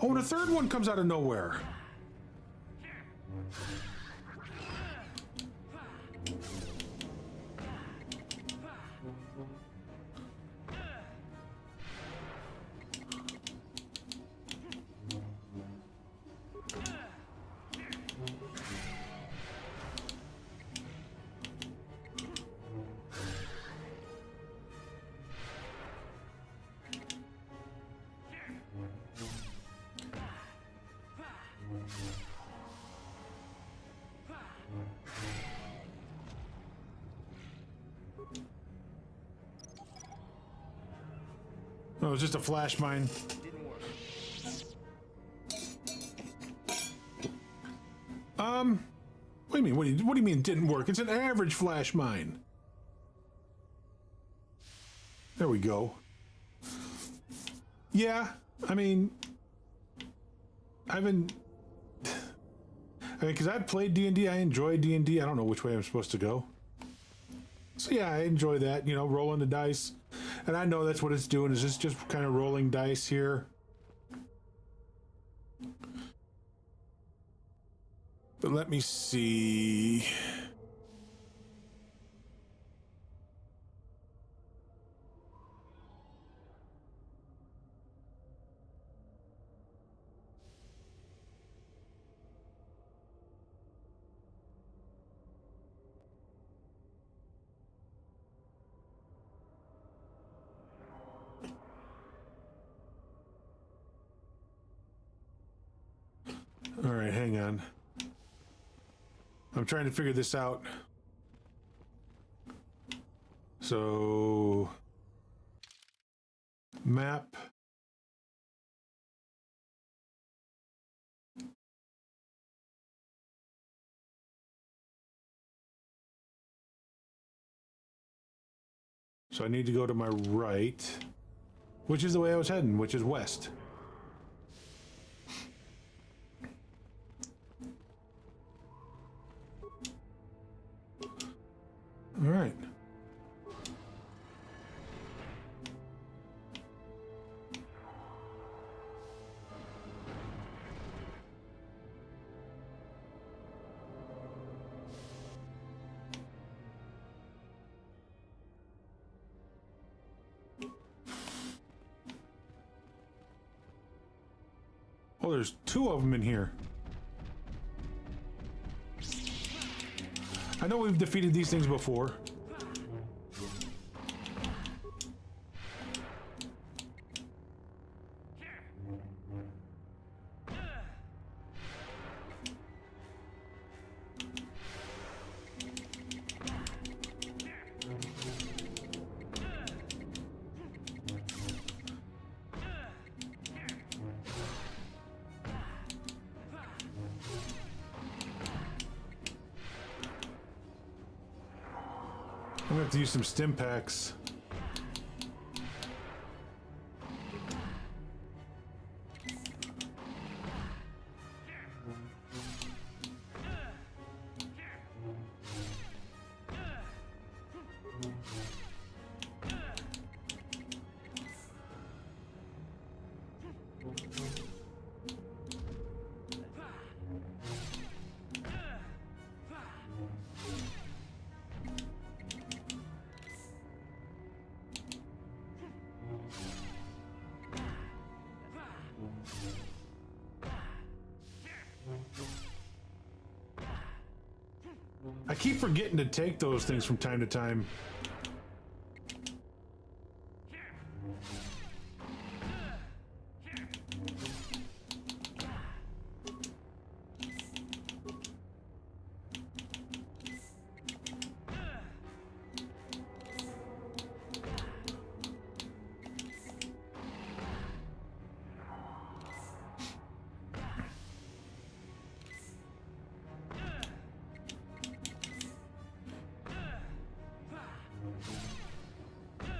Speaker 1: Oh, and a third one comes out of nowhere. Oh, it was just a flash mine. What do you mean? What do you mean it didn't work? It's an average flash mine. There we go. Yeah, I mean, because I've played D&D, I enjoy D&D. I don't know which way I'm supposed to go. So yeah, I enjoy that, you know, rolling the dice. And I know that's what it's doing, is just kind of rolling dice here. But let me see. All right, hang on. I'm trying to figure this out. So, map. So I need to go to my right, which is the way I was heading, which is west. All right. Oh, there's two of them in here. I know we've defeated these things before. I'm gonna have to use some stim packs. I keep forgetting to take those things from time to time.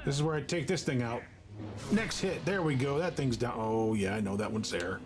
Speaker 1: This is where I take this thing out. Next hit. There we go. That thing's down. Oh, yeah, I know that one's there.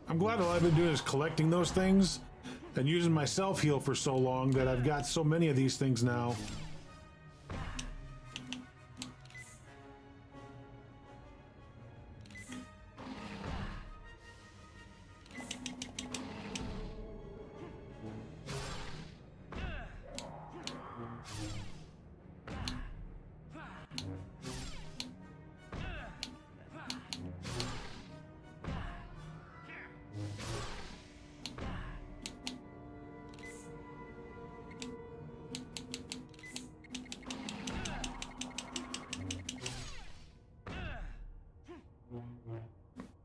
Speaker 1: I'm glad all I've been doing is collecting those things and using my self-heal for so long that I've got so many of these things now.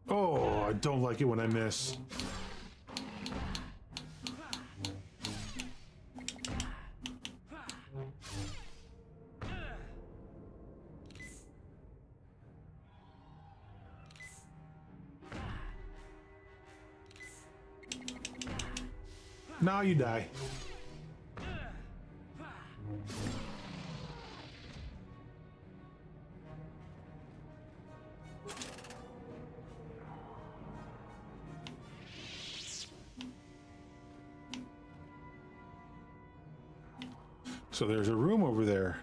Speaker 1: Oh, I don't like it when I miss. Now you die. So there's a room over there.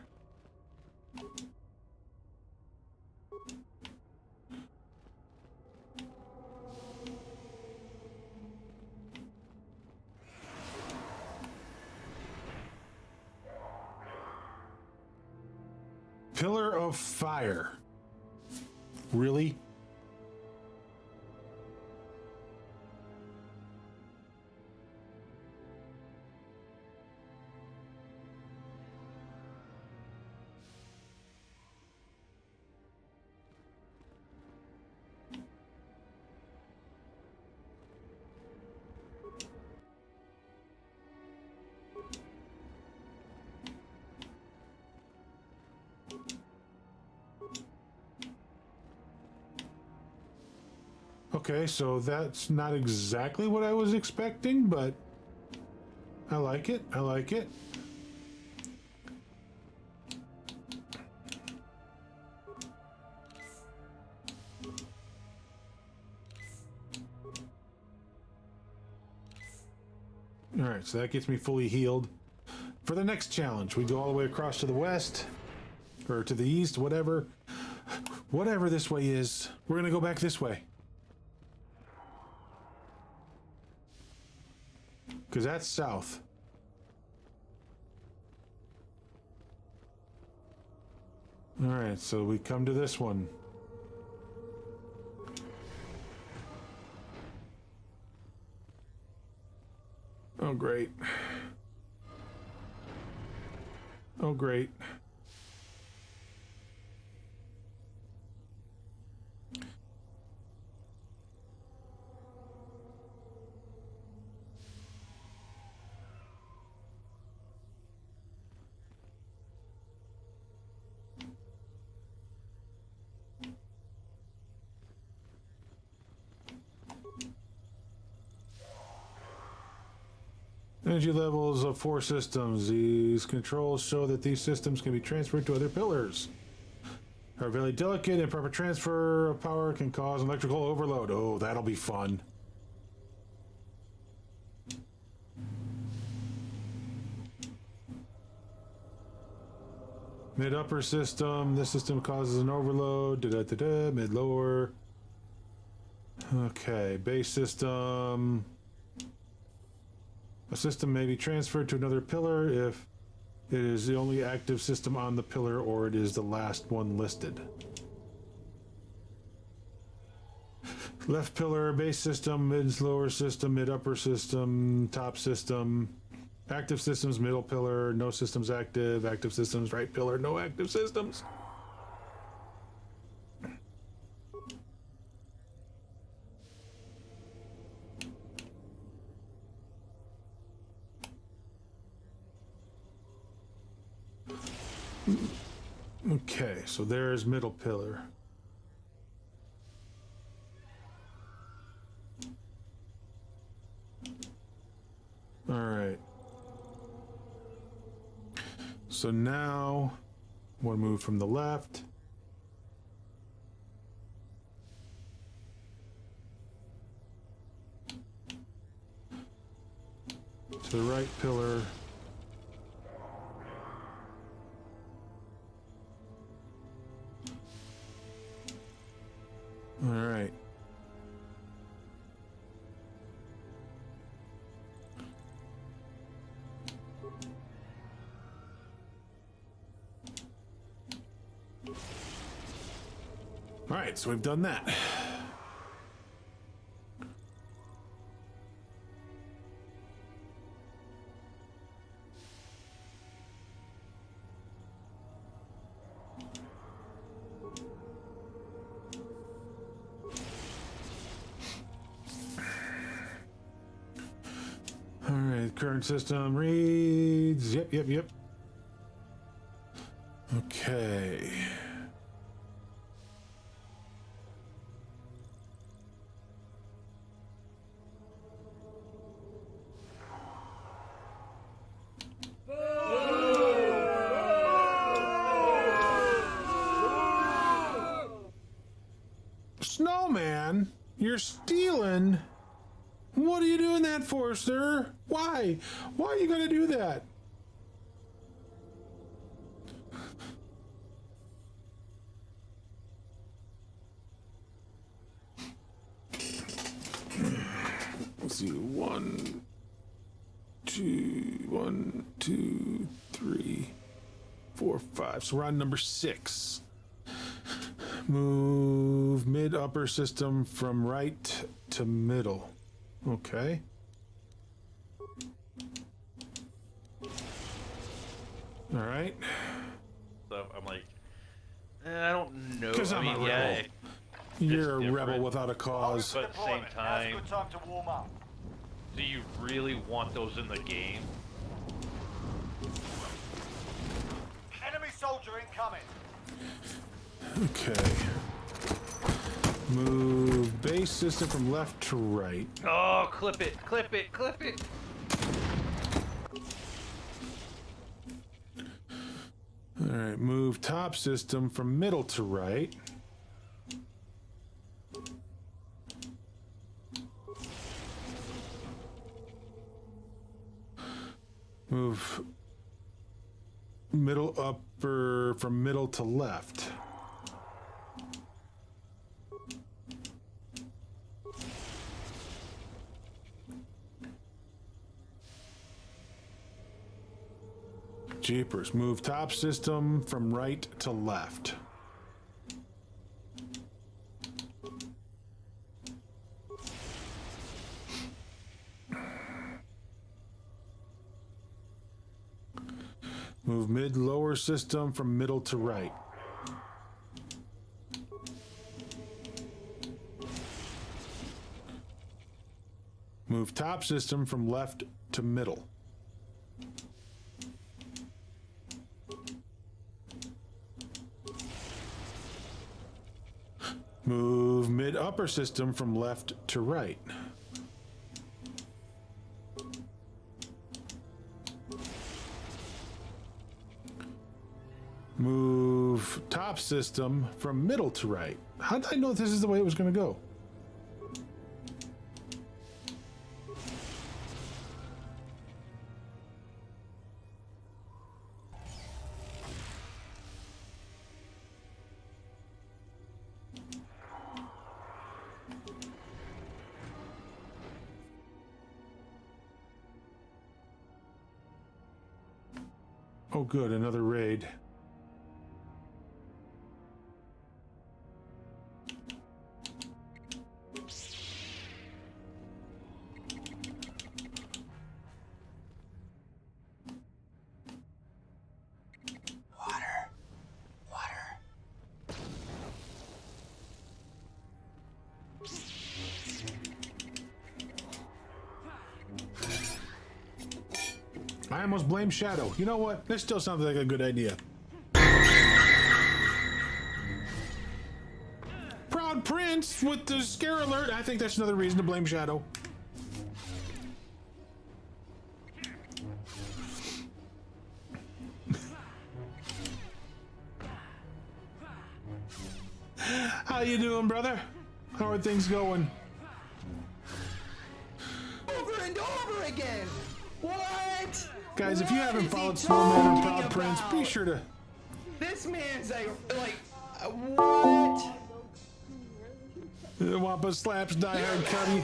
Speaker 1: Pillar of Fire. Really? Okay, so that's not exactly what I was expecting, but I like it. I like it. All right, so that gets me fully healed. For the next challenge, we go all the way across to the west, or to the east, whatever. Whatever this way is, we're gonna go back this way. Because that's south. All right, so we come to this one. Oh, great. Oh, great. Energy levels of 4 systems. These controls show that these systems can be transferred to other pillars. Are very delicate, and proper transfer of power can cause electrical overload. Oh, that'll be fun. Mid-upper system. This system causes an overload. Da-da-da-da. Mid-lower. Okay, base system. A system may be transferred to another pillar if it is the only active system on the pillar or it is the last one listed. Left pillar, base system, mid lower system, mid upper system, top system. Active systems, middle pillar, no systems active. Active systems, right pillar, no active systems. Okay, so there's middle pillar. All right. So now, one move from the left. To the right pillar. All right. All right, so we've done that. All right, current system reads. Yep. Okay. Snowman, you're stealing. What are you doing that for, sir? Why? Why are you gonna do that? Let's see. 1, 2, 3, 4, 5. So we're on number 6. Move mid upper system from right to middle. Okay. All right.
Speaker 16: So I'm like, I don't know.
Speaker 1: Because I'm a rebel.
Speaker 16: Yeah,
Speaker 1: you're a rebel without a cause.
Speaker 16: But at the same time,
Speaker 10: Now's a good time to warm up.
Speaker 16: do you really want those in the game?
Speaker 10: Enemy soldier incoming.
Speaker 1: Okay. Move base system from left to right.
Speaker 16: Oh, clip it.
Speaker 1: All right, move top system from middle to right. Move middle upper from middle to left. Jeepers, move top system from right to left. Move mid lower system from middle to right. Move top system from left to middle. Move mid upper system from left to right. Move top system from middle to right. How did I know this is the way it was going to go? Oh, good, another raid. I almost blame Shadow. You know what? This still sounds like a good idea. Proud Prince with the scare alert. I think that's another reason to blame Shadow. How you doing, brother? How are things going?
Speaker 10: Over and over again! What?
Speaker 1: Guys, if you
Speaker 10: What
Speaker 1: haven't
Speaker 10: is he
Speaker 1: followed Snowman or
Speaker 10: talking
Speaker 1: Proud Prince, be
Speaker 10: about?
Speaker 1: sure to...
Speaker 10: This man's what?
Speaker 1: Wampa slaps Die Hard Cuddy.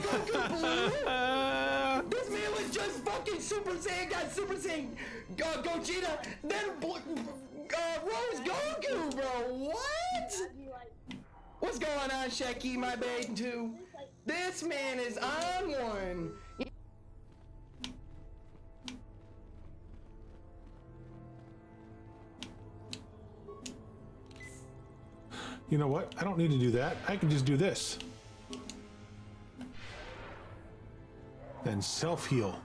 Speaker 10: This man was just fucking Super Saiyan, got Super Saiyan Gogeta, then Rose Goku, bro. What? What's going on, Sheki, my babe, too? This man is on one.
Speaker 1: You know what? I don't need to do that. I can just do this. Then self-heal.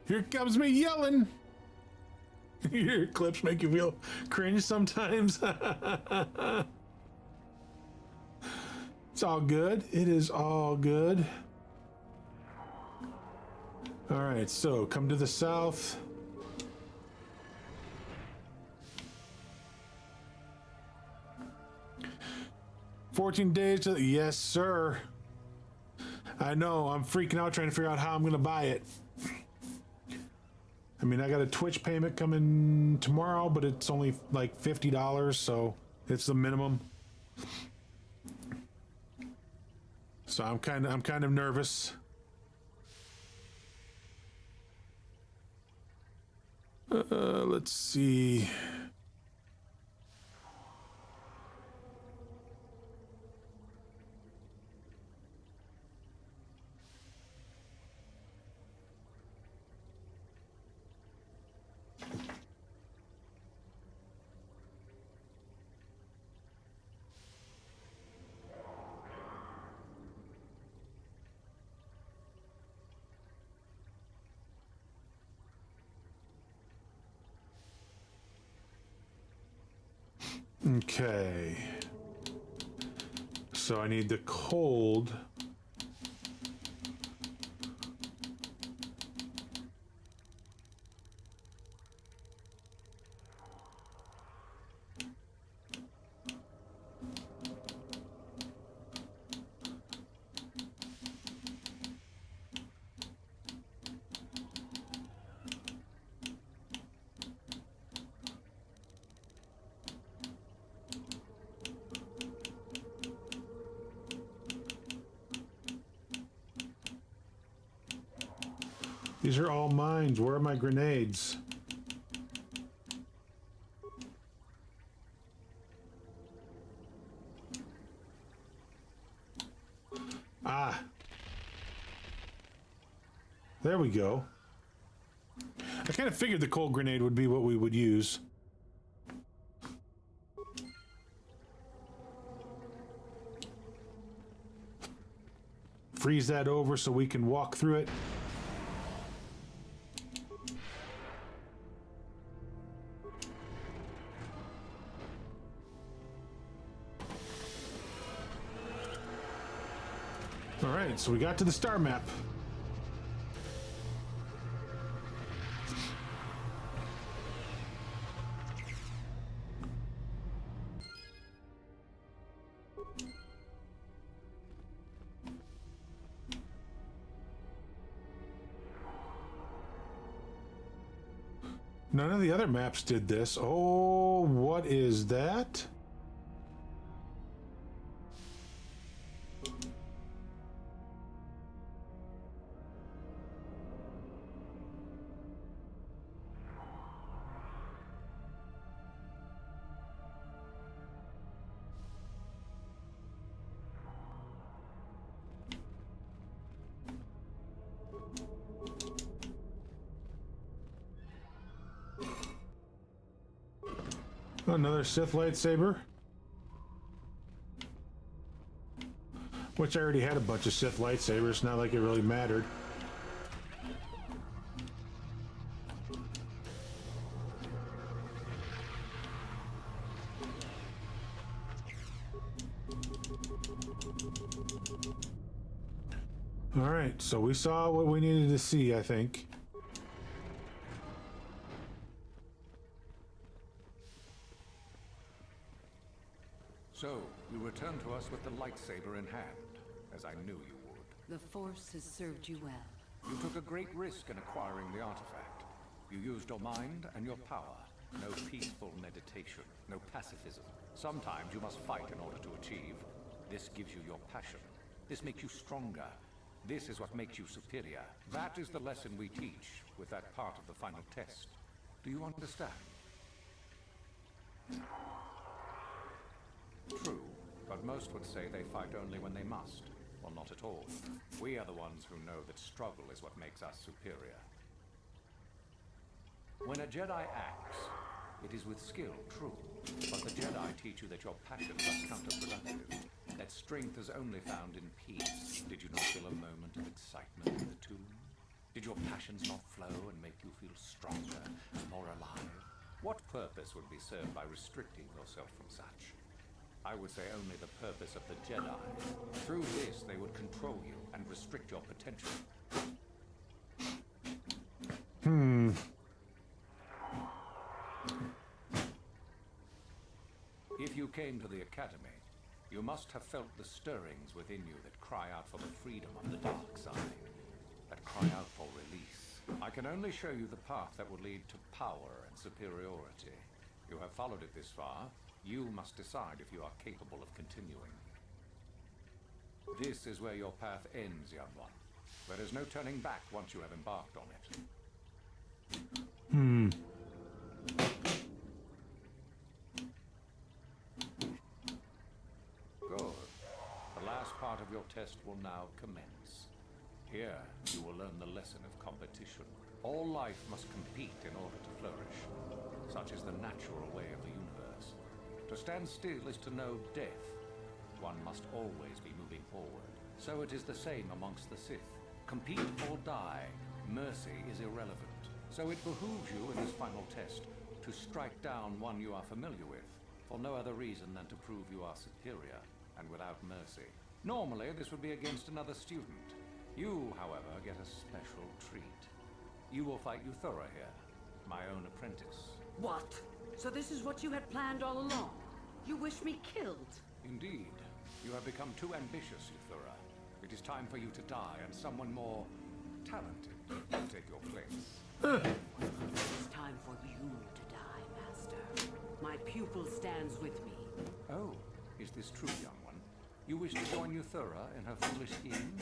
Speaker 1: Here comes me yelling. Your clips make you feel cringe sometimes. It's all good. It is all good. All right, so come to the south. $14 days to... Yes, sir. I know. I'm freaking out trying to figure out how I'm going to buy it. I mean, I got a Twitch payment coming tomorrow, but it's only like $50, so it's the minimum. So I'm kind of nervous. Let's see. Okay. So I need the cold. These are all mines. Where are my grenades? Ah. There we go. I kind of figured the cold grenade would be what we would use. Freeze that over so we can walk through it. All right, so we got to the star map. None of the other maps did this. Oh, what is that? Another Sith lightsaber. Which I already had a bunch of Sith lightsabers, not like it really mattered. Alright, so we saw what we needed to see, I think.
Speaker 13: So, you return to us with the lightsaber in hand, as I knew you would.
Speaker 2: The Force has served you well.
Speaker 13: You took a great risk in acquiring the artifact. You used your mind and your power. No peaceful meditation, no pacifism. Sometimes you must fight in order to achieve. This gives you your passion. This makes you stronger. This is what makes you superior. That is the lesson we teach with that part of the final test. Do you understand? True, but most would say they fight only when they must, or not at all. We are the ones who know that struggle is what makes us superior. When a Jedi acts, it is with skill, true, but the Jedi teach you that your passions are counterproductive, that strength is only found in peace. Did you not feel a moment of excitement in the tomb? Did your passions not flow and make you feel stronger and more alive? What purpose would be served by restricting yourself from such? I would say only the purpose of the Jedi. Through this, they would control you and restrict your potential. If you came to the Academy, you must have felt the stirrings within you that cry out for the freedom of the dark side, that cry out for release. I can only show you the path that will lead to power and superiority. You have followed it this far. You must decide if you are capable of continuing. This is where your path ends, young one. There is no turning back once you have embarked on it. Good. The last part of your test will now commence. Here, you will learn the lesson of competition. All life must compete in order to flourish. Such is the natural way of the universe. To stand still is to know death. One must always be moving forward. So it is the same amongst the Sith. Compete or die. Mercy is irrelevant. So it behooves you in this final test to strike down one you are familiar with, for no other reason than to prove you are superior and without mercy. Normally, this would be against another student. You, however, get a special treat. You will fight Euthura here, my own apprentice.
Speaker 2: What? So this is what you had planned all along? You wish me killed?
Speaker 13: Indeed. You have become too ambitious, Euthura. It is time for you to die, and someone more talented will take your place.
Speaker 2: It's time for you to die, Master. My pupil stands with me.
Speaker 13: Oh, is this true, young one? You wish to join Euthura in her foolish scheme?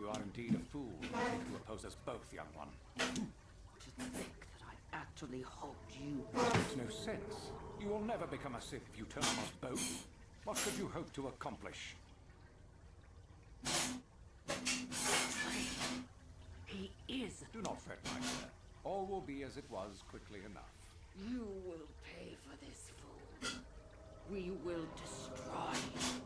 Speaker 13: You are indeed a fool to oppose us both, young one.
Speaker 2: To think that I actually hold you.
Speaker 13: It makes no sense. You will never become a Sith if you turn on us both. What could you hope to accomplish?
Speaker 2: He is.
Speaker 13: Do not fret, my dear. All will be as it was quickly enough.
Speaker 2: You will pay for this, fool. We will destroy you.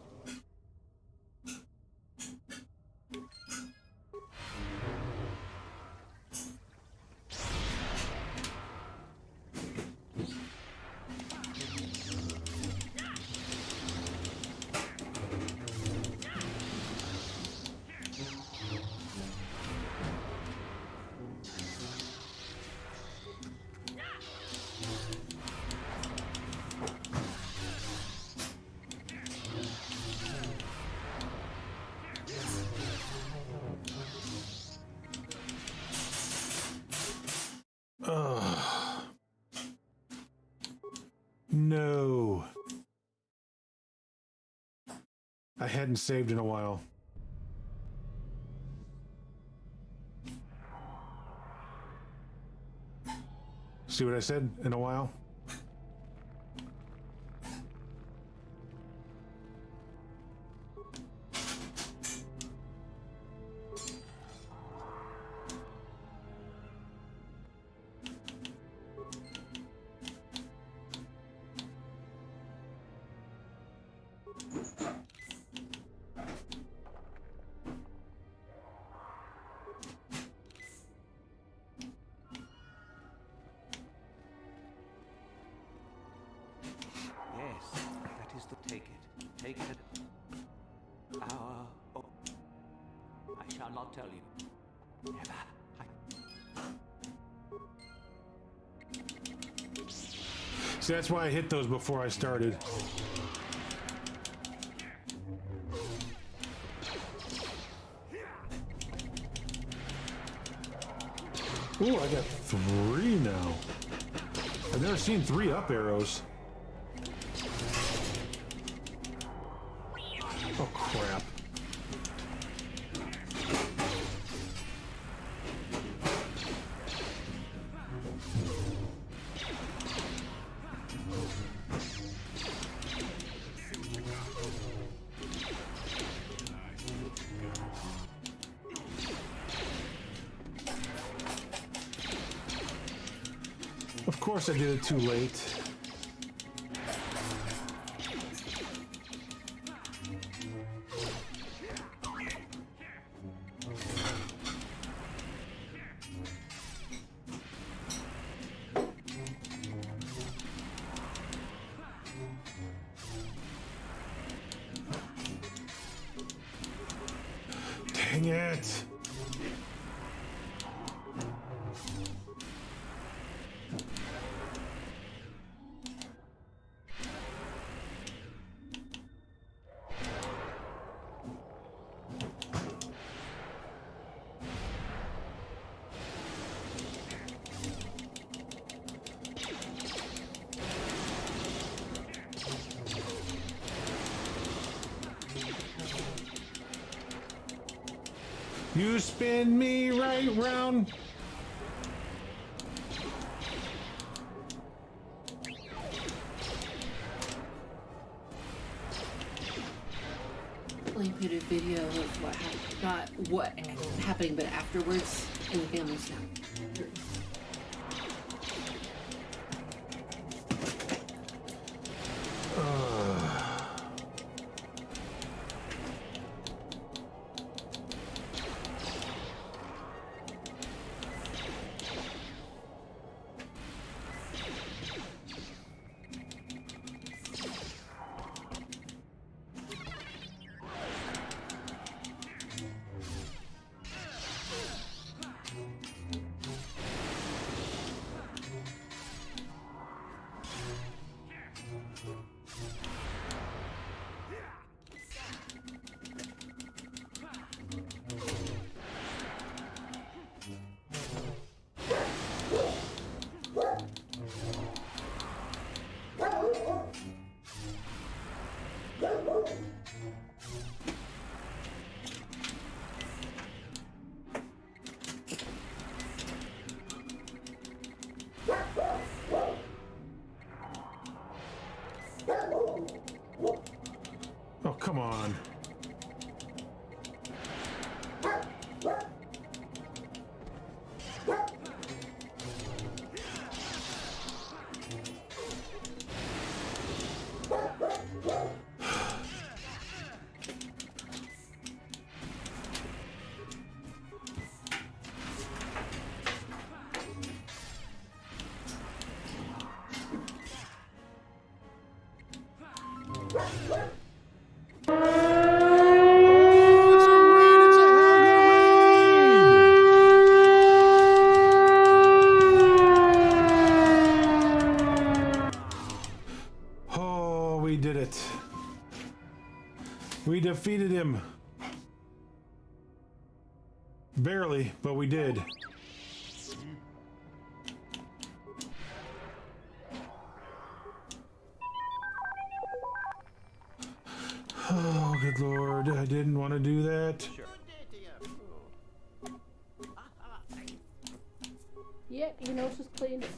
Speaker 1: No. I hadn't saved in a while. See what I said? In a while?
Speaker 13: Yes, that is the take it. Take it. Oh, I shall not tell you. Never.
Speaker 1: See, that's why I hit those before I started. Ooh, I got 3 now. I've never seen 3 up arrows. Oh, crap. Of course I did it too late. Dang it! You spin me right round.
Speaker 14: Well, you put a video of what happened, not what happening, but afterwards in the family snap. Oh, come on. Oh, we did it. We defeated him. Barely, but we did.
Speaker 1: Oh, good lord. I didn't want to do that.
Speaker 16: Sure.
Speaker 17: Yeah, you know, just clean it.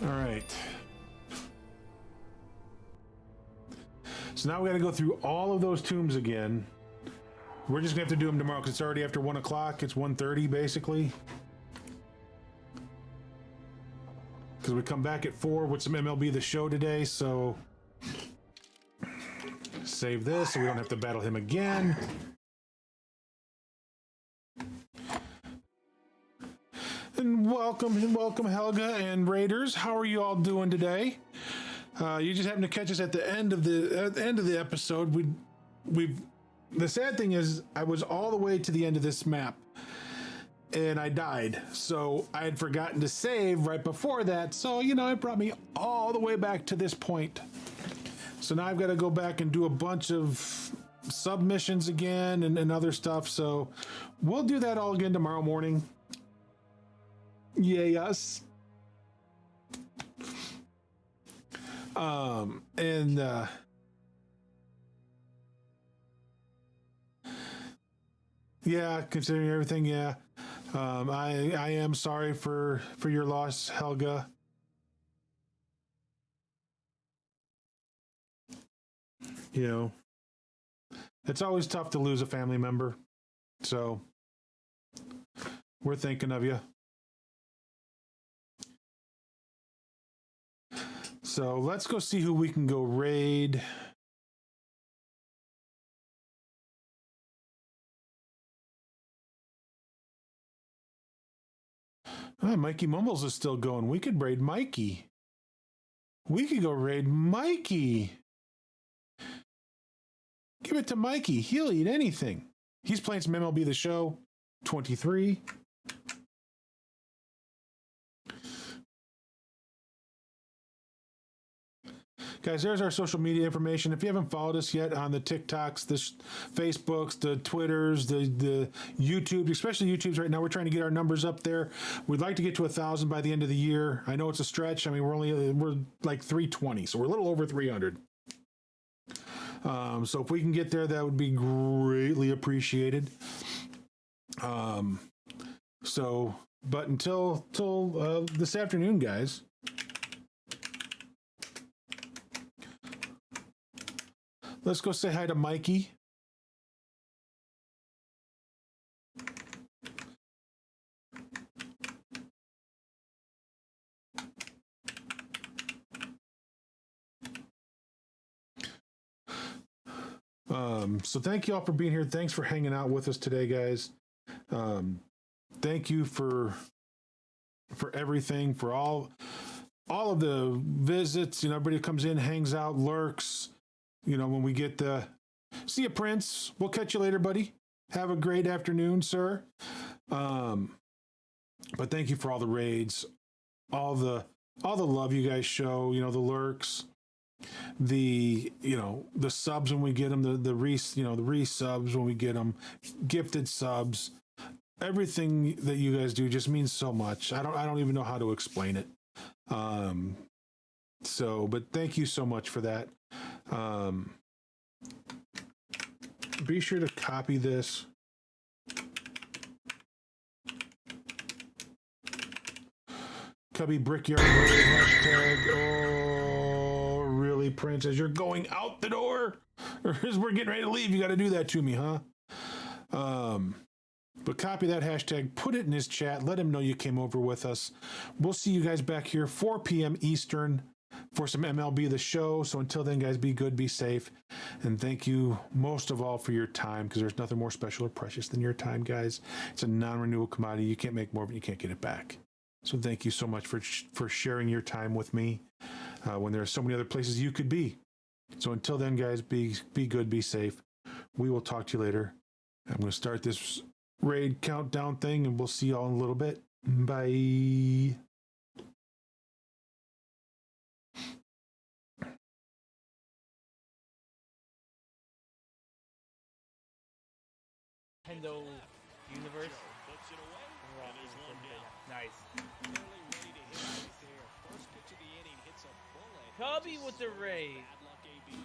Speaker 1: All right. So now we got to go through all of those tombs again. We're just gonna have to do them tomorrow because it's already after 1 o'clock. It's 1:30 basically. Because we come back at 4 with some MLB The Show today, so save this so we don't have to battle him again. And welcome Helga and Raiders. How are you all doing today? You just happened to catch us at the end of the episode. The sad thing is I was all the way to the end of this map and I died. So I had forgotten to save right before that. So, you know, it brought me all the way back to this point. So now I've got to go back and do a bunch of submissions again and other stuff. So we'll do that all again tomorrow morning. Yay, us. Yeah, considering everything, yeah. I am sorry for your loss, Helga. You know, it's always tough to lose a family member. So we're thinking of you. So let's go see who we can go raid. Mikey Mumbles is still going. We could raid Mikey. We could go raid Mikey. Give it to Mikey. He'll eat anything. He's playing some MLB The Show 23. Guys, there's our social media information. If you haven't followed us yet on the TikToks, the Facebooks, the Twitters, the YouTube, especially YouTube's right now, we're trying to get our numbers up there. We'd like to get to 1,000 by the end of the year. I know it's a stretch. I mean, we're like 320, so we're a little over 300. So if we can get there, that would be greatly appreciated. But until this afternoon, guys. Let's go say hi to Mikey. So thank you all for being here. Thanks for hanging out with us today, guys. Thank you for everything, for all of the visits. You know, everybody comes in, hangs out, lurks. You know, when we get see you, Prince. We'll catch you later, buddy. Have a great afternoon, sir. But thank you for all the raids, all the love you guys show. You know, the lurks, the subs when we get them, the resubs when we get them, gifted subs. Everything that you guys do just means so much. I don't even know how to explain it. But thank you so much for that. Be sure to copy this. Cubby Brickyard hashtag. Oh, really, Prince? As you're going out the door, or as we're getting ready to leave, you got to do that to me, huh? But copy that hashtag, put it in his chat, let him know you came over with us. We'll see you guys back here 4 p.m. Eastern for some MLB The Show. So until then, guys, be good, be safe, and thank you most of all for your time, because there's nothing more special or precious than your time, guys. It's a non-renewable commodity. You can't make more, but you can't get it back. So thank you so much for sharing your time with me when there are so many other places you could be. So until then, guys, be good, be safe. We will talk to you later. I'm going to start this raid countdown thing, and we'll see y'all in a little bit. Bye.
Speaker 18: Nintendo universe. Nice. Cubby with the raid.